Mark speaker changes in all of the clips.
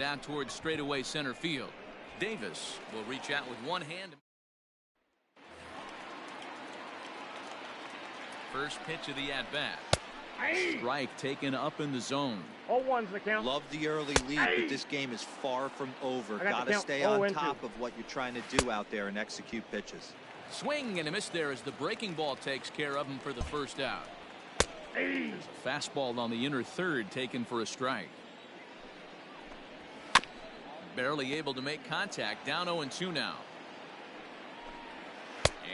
Speaker 1: Down towards straightaway center field. Davis will reach out with one hand. First pitch of the at-bat. Strike taken up in the zone.
Speaker 2: 0-1's the count.
Speaker 3: Love the early lead, but this game is far from over. Got to stay on top of what you're trying to do out there and execute pitches.
Speaker 1: Swing and a miss there as the breaking ball takes care of him for the first out. There's a fastball on the inner third taken for a strike. Barely able to make contact. Down 0-2 now.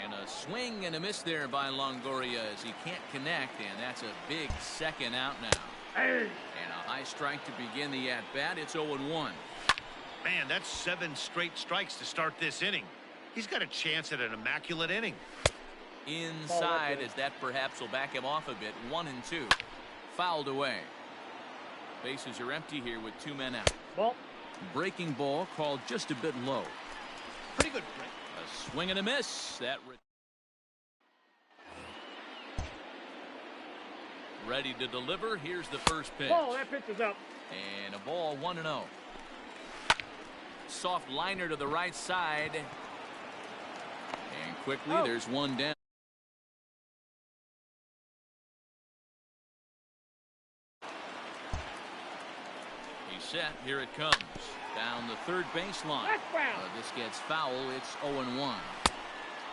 Speaker 1: And a swing and a miss there by Longoria as he can't connect, and that's a big second out now. And a high strike to begin the at-bat. It's 0-1.
Speaker 4: Man, that's 7 straight strikes to start this inning. He's got a chance at an immaculate inning.
Speaker 1: Inside, as that perhaps will back him off a bit. 1-2. Fouled away. Bases are empty here with 2 men out.
Speaker 2: Ball.
Speaker 1: Breaking ball called just a bit low.
Speaker 4: Pretty good break.
Speaker 1: A swing and a miss. That ready to deliver. Here's the first pitch.
Speaker 2: Ball, that pitch is up.
Speaker 1: And a ball 1-0. Soft liner to the right side. And quickly there's one down. He's set. Here it comes. Down the third baseline. This gets foul. It's 0-1.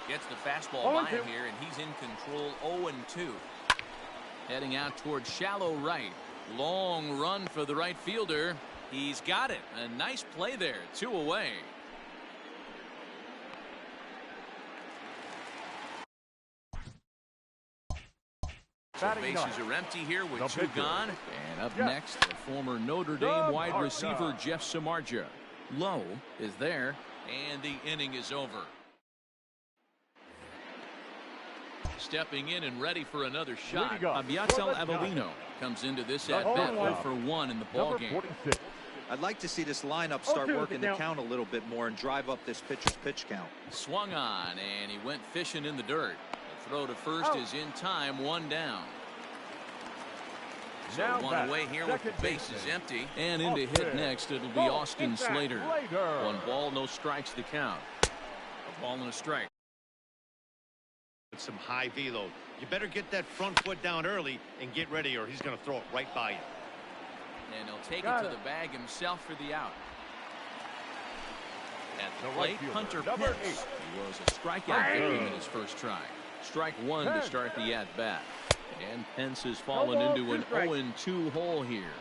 Speaker 1: Gets the fastball by him here, and he's in control. 0-2. Heading out towards shallow right. Long run for the right fielder. He's got it. A nice play there. 2 away. So bases are empty here with 2 gone. And up next, the former Notre Dame wide receiver Jeff Samardzija. Low is there, and the inning is over. Stepping in and ready for another shot. Abiatel Avelino comes into this at-bat 0 for 1 in the ballgame.
Speaker 3: I'd like to see this lineup start working the count a little bit more and drive up this pitcher's pitch count.
Speaker 1: Swung on, and he went fishing in the dirt. The throw to first is in time. 1 down. So 1 away here with the bases empty. And in to hit next, it'll be Austin Slater. 1 ball, no strikes to count. A ball and a strike.
Speaker 4: With some high velo. You better get that front foot down early and get ready, or he's going to throw it right by you.
Speaker 1: And he'll take it to the bag himself for the out. At the plate, Hunter Pence. He was a strikeout victim in his first try. Strike 1 to start the at-bat. And Pence has fallen into an 0-2 hole here.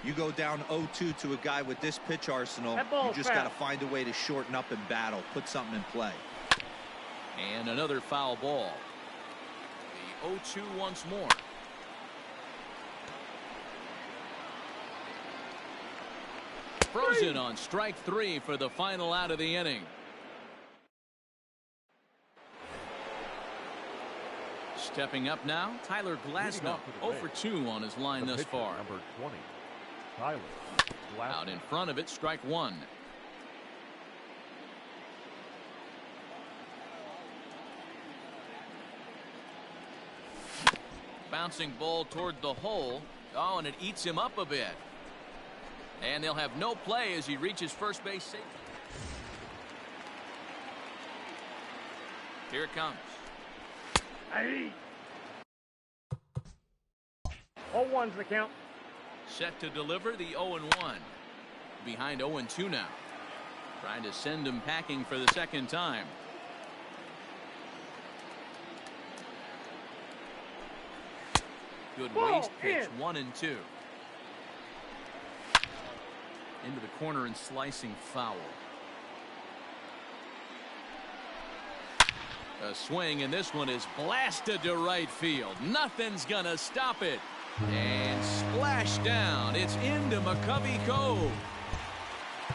Speaker 3: You go down 0-2 to a guy with this pitch arsenal, you just got to find a way to shorten up and battle, put something in play.
Speaker 1: And another foul ball. The 0-2 once more. Frozen on strike 3 for the final out of the inning. Stepping up now, Tyler Glasnow. 0 for 2 on his line thus far.
Speaker 5: Number 20, Tyler Glasnow.
Speaker 1: Out in front of it, strike 1. Bouncing ball toward the hole. Oh, and it eats him up a bit. And they'll have no play as he reaches first base safely. Here it comes.
Speaker 2: 0-1's the count.
Speaker 1: Set to deliver the 0-1. Behind 0-2 now. Trying to send him packing for the second time. Good waste pitch. 1-2. Into the corner and slicing foul. A swing, and this one is blasted to right field. Nothing's gonna stop it. And splash down. It's into McCovey Cove.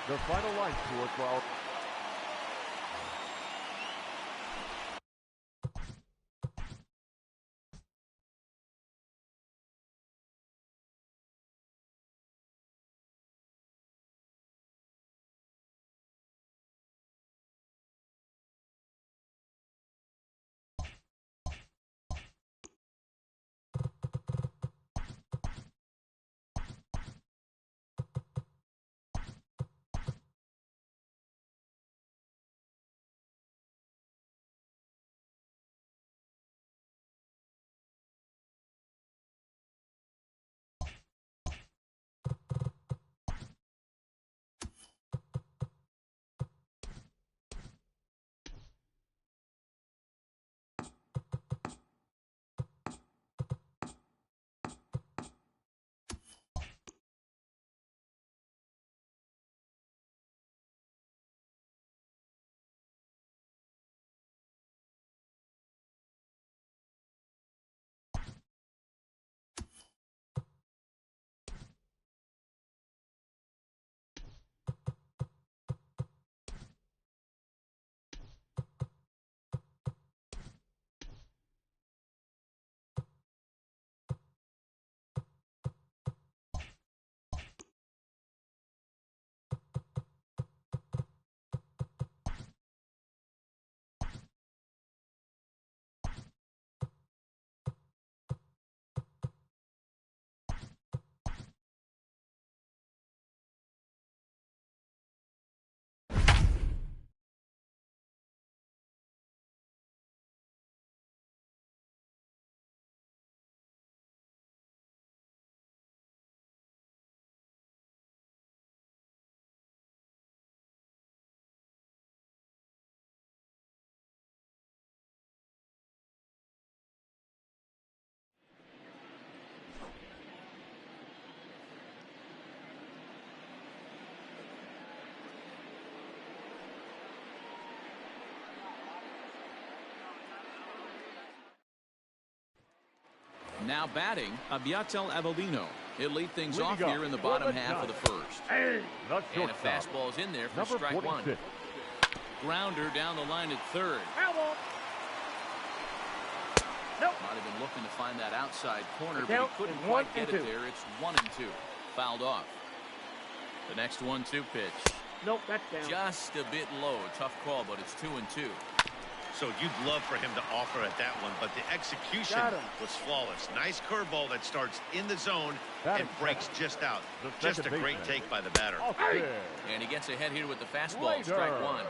Speaker 5: The final line score for our
Speaker 1: Now batting, Abiatel Avellino. He'll lead things off
Speaker 5: Leading
Speaker 1: here in the
Speaker 5: off
Speaker 1: bottom
Speaker 5: for the
Speaker 1: half of the
Speaker 5: Giants.
Speaker 1: first.
Speaker 5: The
Speaker 1: And a
Speaker 5: shortstop,
Speaker 1: fastball's in there for
Speaker 5: number
Speaker 1: strike 1.
Speaker 5: 46.
Speaker 1: Grounder down the line at third.
Speaker 2: Foul ball. Nope.
Speaker 1: Might have been looking to find that outside corner,
Speaker 2: The
Speaker 1: but he
Speaker 2: count
Speaker 1: couldn't
Speaker 2: is
Speaker 1: quite
Speaker 2: 1
Speaker 1: get
Speaker 2: and
Speaker 1: it
Speaker 2: 2.
Speaker 1: there. It's 1-2. Fouled off. The next 1-2 pitch.
Speaker 2: Nope, that's down.
Speaker 1: Just a bit low. Tough call, but it's 2-2.
Speaker 4: So you'd love for him to offer at that one, but the execution
Speaker 2: Got him.
Speaker 4: was flawless. Nice curveball that starts in the zone and breaks just out.
Speaker 5: The
Speaker 4: Just a
Speaker 5: second
Speaker 4: great
Speaker 5: baseman.
Speaker 4: take by the batter.
Speaker 5: Austin.
Speaker 1: And he gets ahead here with the fastball.
Speaker 5: Later.
Speaker 1: Strike 1.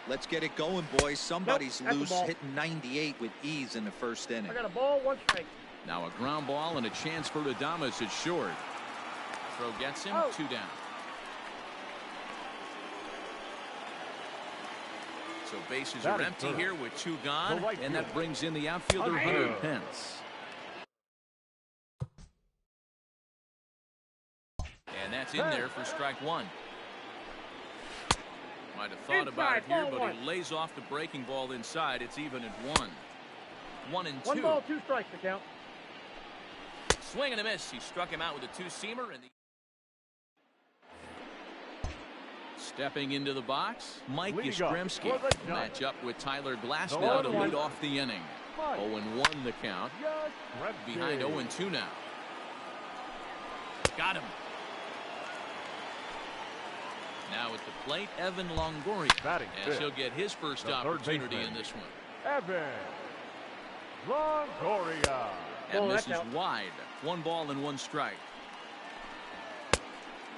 Speaker 3: Let's get it going, boys. Somebody's
Speaker 2: Nope, that's a
Speaker 3: loose,
Speaker 2: ball.
Speaker 3: hitting 98 with ease in the first inning.
Speaker 2: I got a ball, 1 strike.
Speaker 1: Now a ground ball and a chance for Adames at short. Throw gets him.
Speaker 2: Oh.
Speaker 1: 2 down. So bases are
Speaker 5: Batting
Speaker 1: empty
Speaker 5: third.
Speaker 1: here with 2 gone,
Speaker 5: The right
Speaker 1: and that
Speaker 5: fielder.
Speaker 1: brings in the outfielder
Speaker 5: Hunter.
Speaker 1: Hunter Pence. And that's in there for strike 1. Might have thought about it
Speaker 2: Inside,
Speaker 1: here,
Speaker 2: ball
Speaker 1: but he
Speaker 2: 1.
Speaker 1: lays off the breaking ball inside. It's even at 1. 1-2.
Speaker 2: 1 ball, 2 strikes to count.
Speaker 1: Swing and a miss. He struck him out with a 2-seamer. And stepping into the box, Mike
Speaker 5: Leading up
Speaker 1: Yastrzemski.
Speaker 5: for the Giants.
Speaker 1: Match up with Tyler Glass
Speaker 5: The
Speaker 1: now to
Speaker 2: 1-1.
Speaker 1: lead off the inning.
Speaker 5: Mike
Speaker 1: 0-1 the count.
Speaker 5: Yastrzemski.
Speaker 1: Behind 0-2 now. Got him. Now at the plate, Evan Longoria.
Speaker 5: Batting
Speaker 1: As
Speaker 5: fifth.
Speaker 1: he'll get his first
Speaker 5: The third
Speaker 1: opportunity
Speaker 5: baseman.
Speaker 1: in this one.
Speaker 5: Evan Longoria.
Speaker 1: That
Speaker 2: Oh, that's
Speaker 1: misses
Speaker 2: out.
Speaker 1: wide. 1 ball and 1 strike.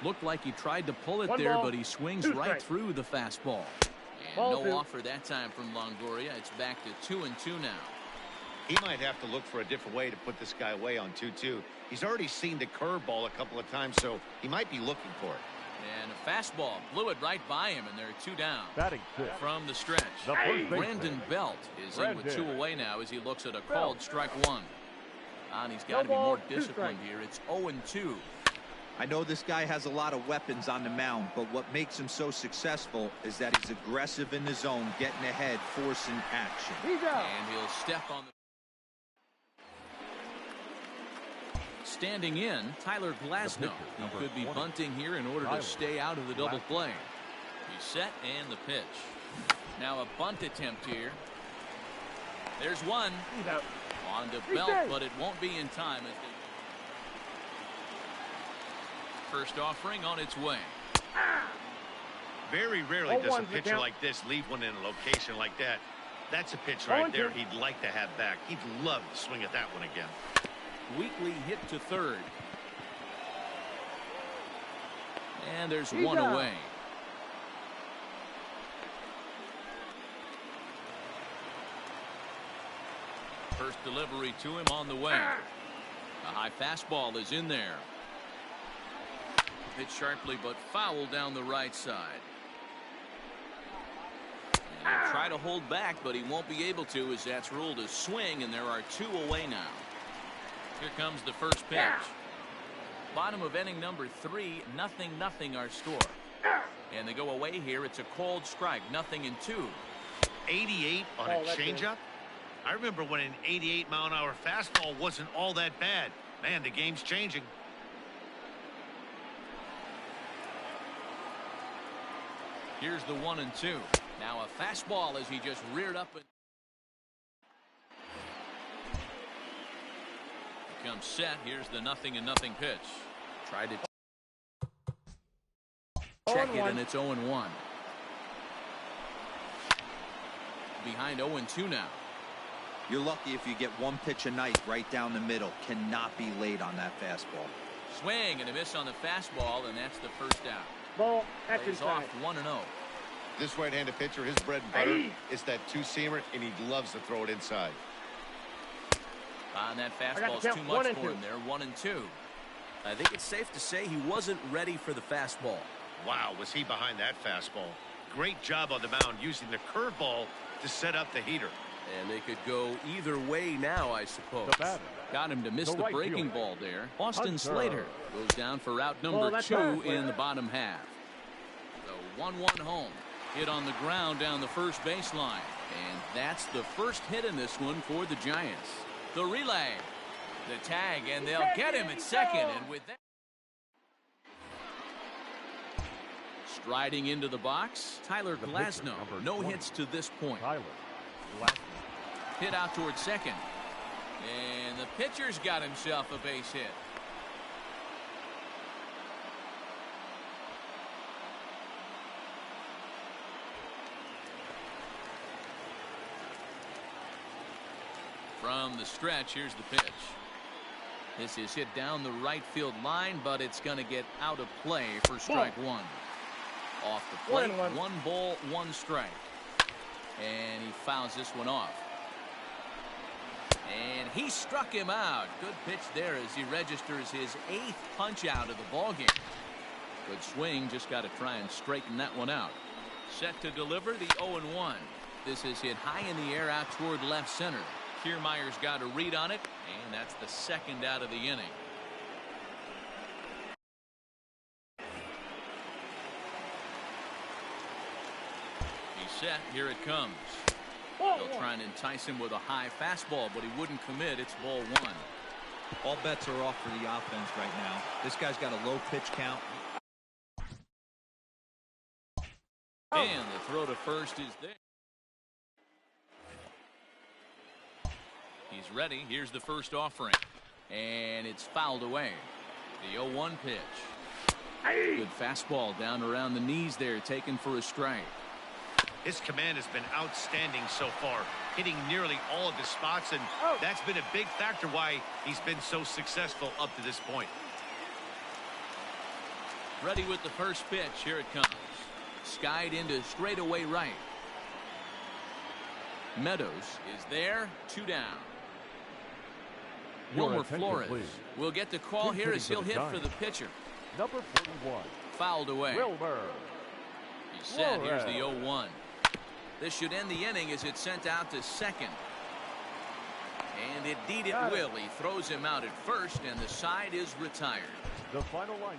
Speaker 1: Looked like he tried to pull it
Speaker 2: 1
Speaker 1: there,
Speaker 2: ball,
Speaker 1: but he swings
Speaker 2: 2
Speaker 1: right
Speaker 2: strikes.
Speaker 1: through the fastball. And
Speaker 2: Ball
Speaker 1: no
Speaker 2: 2.
Speaker 1: offer that time from Longoria. It's back to 2-2 now.
Speaker 4: He might have to look for a different way to put this guy away on 2-2. He's already seen the curveball a couple of times, so he might be looking for it.
Speaker 1: And a fastball blew it right by him, and there are 2 down.
Speaker 5: Batting fifth.
Speaker 1: From the stretch,
Speaker 5: The first baseman.
Speaker 1: Brandon Belt is in with 2
Speaker 5: Brandon.
Speaker 1: away now as he looks at a called strike 1. And he's got to
Speaker 2: No
Speaker 1: be more
Speaker 2: ball, 2
Speaker 1: disciplined
Speaker 2: strikes.
Speaker 1: here. It's 0-2.
Speaker 3: I know this guy has a lot of weapons on the mound, but what makes him so successful is that he's aggressive in the zone, getting ahead, forcing action.
Speaker 2: He's out.
Speaker 1: And he'll step on the... Standing in, Tyler Glasnow.
Speaker 5: pitcher,
Speaker 1: He
Speaker 5: number
Speaker 1: could be
Speaker 5: 20.
Speaker 1: bunting here in order
Speaker 5: Tyler
Speaker 1: to stay out of the double
Speaker 5: Glasnow.
Speaker 1: play. He's set and the pitch. Now a bunt attempt here. There's one
Speaker 2: He's out.
Speaker 1: on the
Speaker 2: He's
Speaker 1: belt,
Speaker 2: dead.
Speaker 1: but it won't be in time. As they... First offering on its way.
Speaker 4: Very rarely does a
Speaker 2: 0-1 the
Speaker 4: pitcher
Speaker 2: count.
Speaker 4: like this leave one in a location like that. That's a pitch right
Speaker 2: 0-2.
Speaker 4: there he'd like to have back. He'd love to swing at that one again.
Speaker 1: Weakly hit to third. And there's
Speaker 2: He's
Speaker 1: one
Speaker 2: out.
Speaker 1: away. First delivery to him on the way. A high fastball is in there. Hit sharply but foul down the right side. And he'll try to hold back, but he won't be able to as that's ruled a swing, and there are 2 away now. Here comes the first pitch. Bottom of inning number 3, 0-0 our score. And they go away here. It's a cold strike, 0-2.
Speaker 4: 88 on
Speaker 2: Oh,
Speaker 4: a
Speaker 2: that's good.
Speaker 4: changeup. I remember when an 88-mile-an-hour fastball wasn't all that bad. Man, the game's changing.
Speaker 1: Here's the 1-2. Now a fastball as he just reared up. And becomes set. Here's the 0-0 pitch. Tried to check it,
Speaker 2: 0-1.
Speaker 1: and it's 0-1. Behind 0-2 now.
Speaker 3: You're lucky if you get 1 pitch a night right down the middle. Cannot be late on that fastball.
Speaker 1: Swing and a miss on the fastball, and that's the first out.
Speaker 2: Ball, that's
Speaker 1: Plays
Speaker 2: inside.
Speaker 1: off 1-0.
Speaker 4: This right-handed pitcher, his bread and butter is that 2-seamer, and he loves to throw it inside.
Speaker 1: And that
Speaker 2: got
Speaker 1: fastball's
Speaker 2: the count,
Speaker 1: too
Speaker 2: 1
Speaker 1: much
Speaker 2: and
Speaker 1: for
Speaker 2: 2.
Speaker 1: him there. 1-2.
Speaker 6: I think it's safe to say he wasn't ready for the fastball.
Speaker 4: Wow, was he behind that fastball. Great job on the mound using the curveball to set up the heater.
Speaker 6: And they could go either way now, I suppose.
Speaker 5: The batter.
Speaker 1: Got him to miss
Speaker 5: The
Speaker 1: the
Speaker 5: right
Speaker 1: breaking
Speaker 5: fielder.
Speaker 1: ball there. Austin
Speaker 5: Hunter.
Speaker 1: Slater goes down for route
Speaker 2: Ball,
Speaker 1: number
Speaker 2: that's
Speaker 1: 2
Speaker 2: right.
Speaker 1: in the bottom half. The 1-1 home. Hit on the ground down the first baseline. And that's the first hit in this one for the Giants. The relay. The tag, and they'll get him at second. And with that, striding into the box, Tyler Glasnow. No hits to this point.
Speaker 5: Tyler Glasnow.
Speaker 1: Hit out towards second. And the pitcher's got himself a base hit. From the stretch, here's the pitch. This is hit down the right field line, but it's going to get out of play for strike one. Off the plate, 1 ball, 1 strike. And he fouls this one off. And he struck him out. Good pitch there as he registers his 8th punch out of the ballgame. Good swing, just got to try and straighten that one out. Set to deliver the 0-1. This is hit high in the air out toward left center. Kiermaier's got a read on it, and that's the 2nd out of the inning. He's set. Here it comes. They'll try and entice him with a high fastball, but he wouldn't commit. It's ball 1.
Speaker 3: All bets are off for the offense right now. This guy's got a low pitch count.
Speaker 1: And the throw to first is there. He's ready. Here's the first offering. And it's fouled away. The 0-1 pitch. Good fastball down around the knees there, taken for a strike.
Speaker 4: His command has been outstanding so far, hitting nearly all of his spots, and that's been a big factor why he's been so successful up to this point.
Speaker 1: Ready with the first pitch. Here it comes. Skied into straightaway right. Meadows is there. 2 down. Wilmer Flores will get the call here as he'll hit for the pitcher.
Speaker 5: Number 41.
Speaker 1: Fouled away.
Speaker 5: Wilmer.
Speaker 1: He's set. Here's the 0-1. This should end the inning as it's sent out to second. And indeed it will. He throws him out at first, and the side is retired.
Speaker 5: The final line.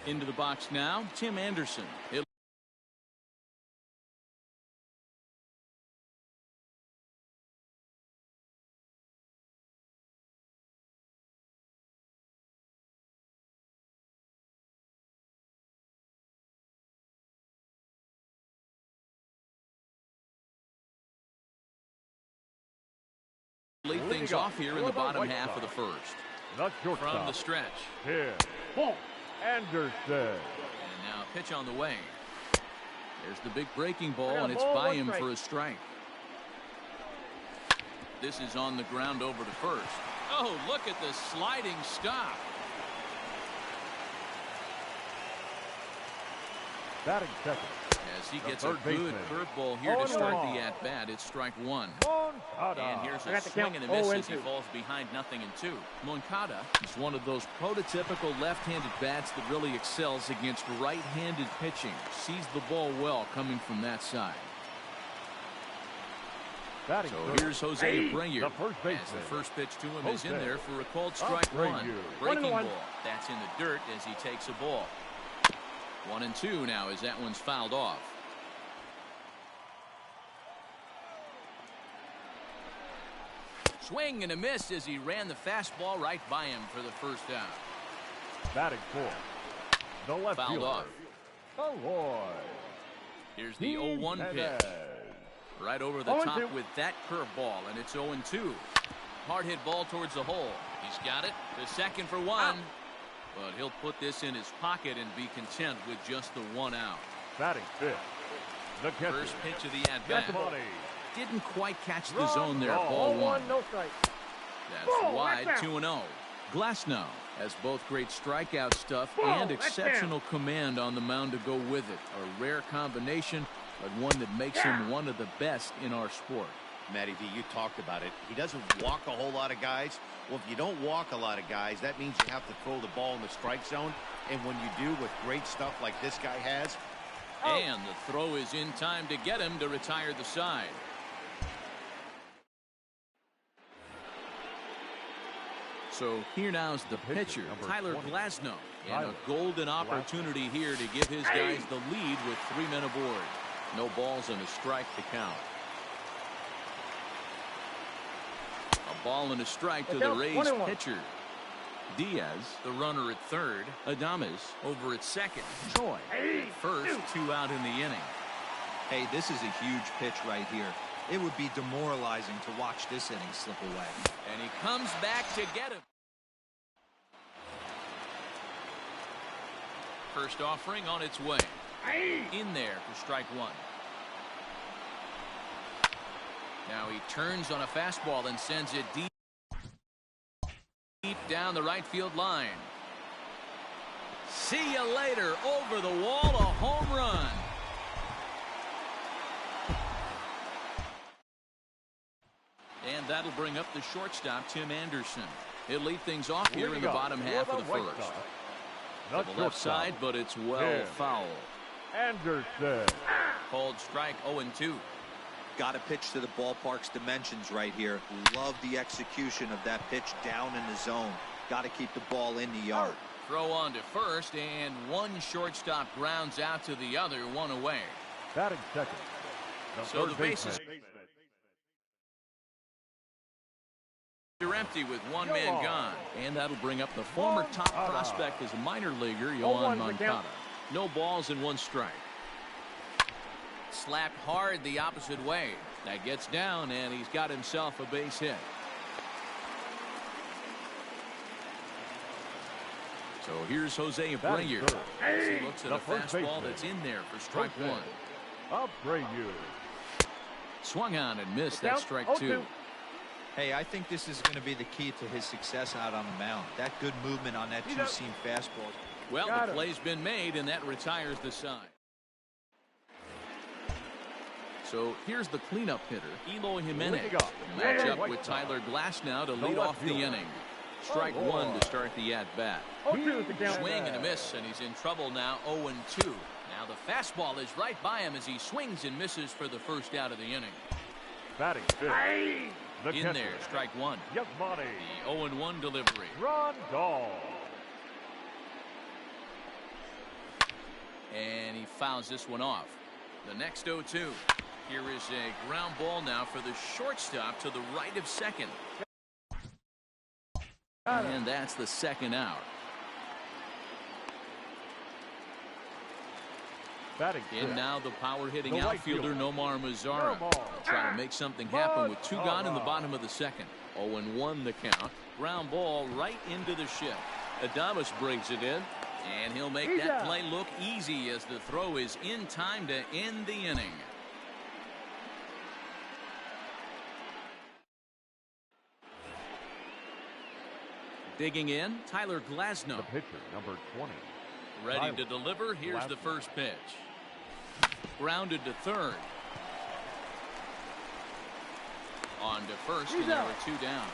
Speaker 1: Into the box now, Tim Anderson. Lead things off here in the bottom half of the first. From the stretch.
Speaker 5: Here, Anderson.
Speaker 1: And now a pitch on the way. There's the big breaking ball, and it's by him for a strike. This is on the ground over to first. Oh, look at the sliding stop.
Speaker 5: Batting second.
Speaker 1: As he gets a good curveball here to start the at-bat, it's strike one. And here's a swing and a miss as he falls behind 0-2. Moncada is one of those prototypical left-handed bats that really excels against right-handed pitching. Sees the ball well coming from that side. So here's Jose Abreu. As the first pitch to him is in there for a called strike one. Breaking ball. That's in the dirt as he takes a ball. 1-2 now as that one's fouled off. Swing and a miss as he ran the fastball right by him for the first out.
Speaker 5: Batting fourth. The left
Speaker 1: fouled
Speaker 5: fielder.
Speaker 1: off. Here's the 0-1 pitch. Right over the top with that curveball, and it's 0-2. Hard hit ball towards the hole. He's got it to second for one. But he'll put this in his pocket and be content with just the one out.
Speaker 5: Batting fifth. The
Speaker 1: first pitch of the at-bat. Didn't quite catch the zone there. Ball one.
Speaker 2: No strike.
Speaker 1: That's wide. 2-0. Glasnow has both great strikeout stuff and exceptional command on the mound to go with it. A rare combination, but one that makes him one of the best in our sport.
Speaker 4: Matty V, you talked about it. He doesn't walk a whole lot of guys. Well, if you don't walk a lot of guys, that means you have to throw the ball in the strike zone. And when you do with great stuff like this guy has.
Speaker 1: And the throw is in time to get him to retire the side. So here now's the pitcher, Tyler Glasnow. And a golden opportunity here to give his guys the lead with 3 men aboard. No balls and a strike to count. A ball and a strike to the Rays pitcher. Diaz, the runner at third. Adames over at second. Choi first, 2 out in the inning.
Speaker 3: Hey, this is a huge pitch right here. It would be demoralizing to watch this inning slip away.
Speaker 1: And he comes back to get him. First offering on its way. In there for strike one. Now he turns on a fastball and sends it deep down the right field line. See you later. Over the wall, a home run. And that'll bring up the shortstop, Tim Anderson. He'll lead things off here in the bottom half of the first. To the left side, but it's well foul.
Speaker 5: Anderson.
Speaker 1: Called strike 0-2.
Speaker 3: Got to pitch to the ballpark's dimensions right here. Love the execution of that pitch down in the zone. Got to keep the ball in the yard.
Speaker 1: Throw on to first, and one shortstop grounds out to the other, one away.
Speaker 5: Batting second.
Speaker 1: So the bases are empty with one man gone. And that'll bring up the former top prospect as a minor leaguer, Yohan Moncada. No balls and 1 strike. Slapped hard the opposite way. That gets down, and he's got himself a base hit. So here's Jose Abreu. He looks at a fastball that's in there for strike one.
Speaker 5: Abreu.
Speaker 1: Swung on and missed. That's strike 2.
Speaker 3: Hey, I think this is going to be the key to his success out on the mound. That good movement on that two-seam fastball.
Speaker 1: Well, the play's been made, and that retires the side. So here's the cleanup hitter, Eloy Jimenez. Match up with Tyler Glasnow to lead off the inning. Strike one to start the at-bat. Swing and a miss, and he's in trouble now, 0-2. Now the fastball is right by him as he swings and misses for the first out of the inning.
Speaker 5: Batting fifth.
Speaker 1: In there, strike one. The 0-1 delivery.
Speaker 5: Rondon.
Speaker 1: And he fouls this one off. The next 0-2. Here is a ground ball now for the shortstop to the right of second. And that's the second out. In now the power hitting outfielder Nomar Mazara. Trying to make something happen with two gone in the bottom of the second. 0-1 the count. Ground ball right into the shift. Adames brings it in. And he'll make that play look easy as the throw is in time to end the inning. Digging in, Tyler Glasnow.
Speaker 5: The pitcher, number 20.
Speaker 1: Ready to deliver. Here's the first pitch. Grounded to third. On to first, and there are two down.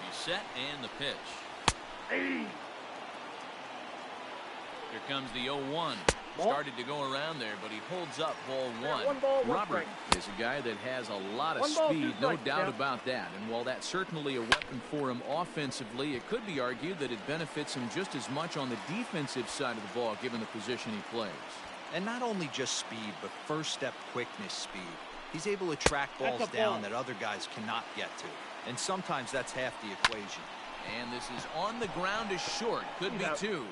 Speaker 1: He's set, and the pitch. Here comes the 0-1. Started to go around there, but he holds up ball one. Robert is a guy that has a lot of speed, no doubt about that. And while that's certainly a weapon for him offensively, it could be argued that it benefits him just as much on the defensive side of the ball, given the position he plays.
Speaker 3: And not only just speed, but first step quickness speed. He's able to track balls down that other guys cannot get to. And sometimes that's half the equation.
Speaker 1: And this is on the ground is short. Could be two.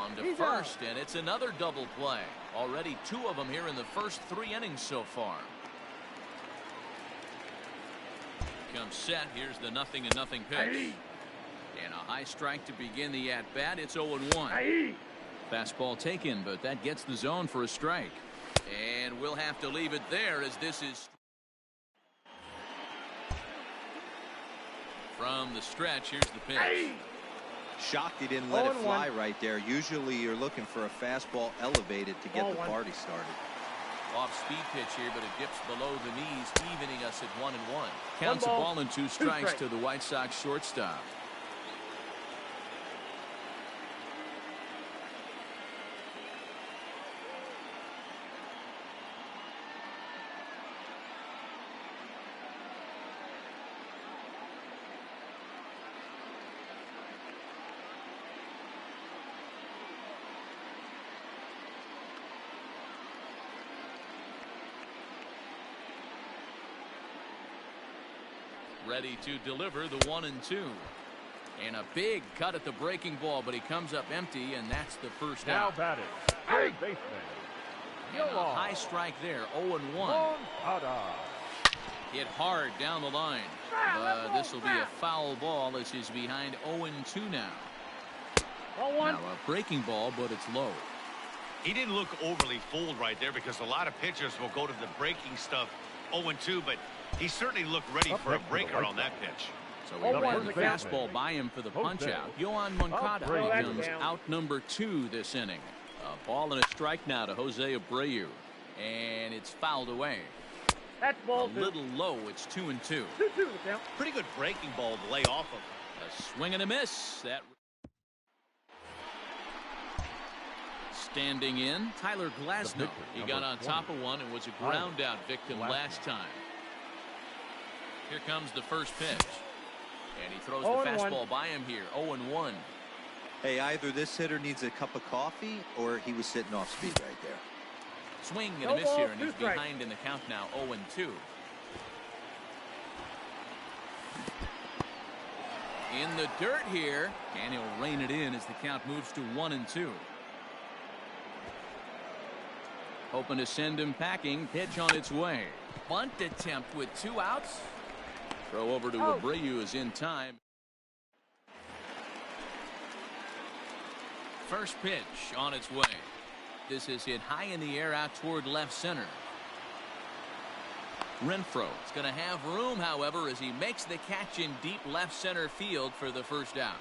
Speaker 1: On to first, and it's another double play. Already two of them here in the first 3 innings so far. Comes set. Here's the 0-0 pitch. And a high strike to begin the at-bat. It's 0-1. Fastball taken, but that gets the zone for a strike. And we'll have to leave it there as this is from the stretch. Here's the pitch.
Speaker 3: Shocked he didn't let it fly right there. Usually you're looking for a fastball elevated to get the party started.
Speaker 1: Off-speed pitch here, but it dips below the knees, evening us at 1-1. Counts a ball and 2 strikes to the White Sox shortstop. Ready to deliver the 1-2. And a big cut at the breaking ball, but he comes up empty, and that's the first
Speaker 5: Now
Speaker 1: out.
Speaker 5: batting, third baseman.
Speaker 1: And a high strike there, 0-1. Hit hard down the line. This will be a foul ball as he's behind 0-2 now. Now a breaking ball, but it's low.
Speaker 4: He didn't look overly fooled right there because a lot of pitchers will go to the breaking stuff 0-2, but he certainly looked ready for a breaker on that pitch.
Speaker 1: So he ran the fastball by him for the punch out. Yohan Moncada becomes out number 2 this inning. A ball and a strike now to Jose Abreu. And it's fouled away.
Speaker 2: That's ball
Speaker 1: a little low. It's 2-2.
Speaker 4: Pretty good breaking ball to lay off of.
Speaker 1: A swing and a miss. That standing in, Tyler Glasnow. He got on top of one and was a ground out victim last time. Here comes the first pitch. And he throws the fastball by him here. 0-1.
Speaker 3: Hey, either this hitter needs a cup of coffee or he was sitting off speed right there.
Speaker 1: Swing and a miss here, and he's behind in the count now, 0-2. In the dirt here, and he'll rein it in as the count moves to 1-2. Hoping to send him packing. Pitch on its way. Bunt attempt with 2 outs. Throw over to Abreu is in time. First pitch on its way. This is hit high in the air out toward left center. Renfroe is going to have room, however, as he makes the catch in deep left center field for the first out.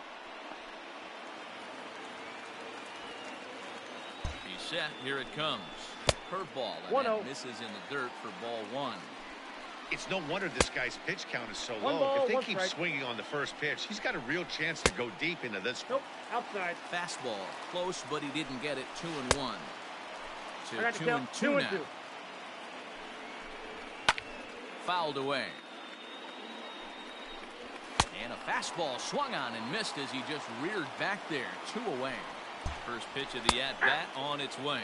Speaker 1: He's set. Here it comes. Curveball, and that misses in the dirt for ball 1.
Speaker 4: It's no wonder this guy's pitch count is so low. If they keep swinging on the first pitch, he's got a real chance to go deep into this.
Speaker 2: Nope, outside.
Speaker 1: Fastball, close, but he didn't get it. 2-1. To 2-2 now. Fouled away. And a fastball swung on and missed as he just reared back there. 2 away. First pitch of the at-bat on its way.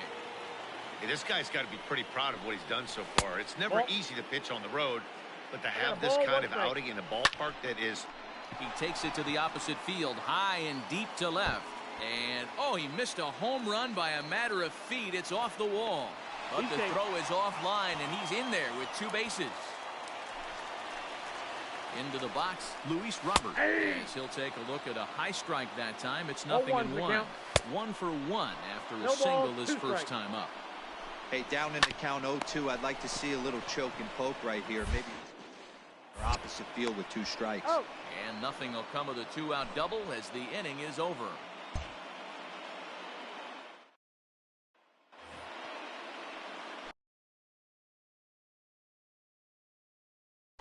Speaker 4: Hey, this guy's got to be pretty proud of what he's done so far. It's never easy to pitch on the road, but to have this kind of outing in a ballpark that is...
Speaker 1: He takes it to the opposite field, high and deep to left. And, oh, he missed a home run by a matter of feet. It's off the wall. But the throw is offline, and he's in there with 2 bases. Into the box, Luis Robert. As he'll take a look at a high strike that time. It's 0-1. 1 for 1 after a single his first time up.
Speaker 3: Hey, down in the count 0-2, I'd like to see a little choke and poke right here. Maybe or opposite field with 2 strikes.
Speaker 1: And nothing will come of the 2-out double as the inning is over.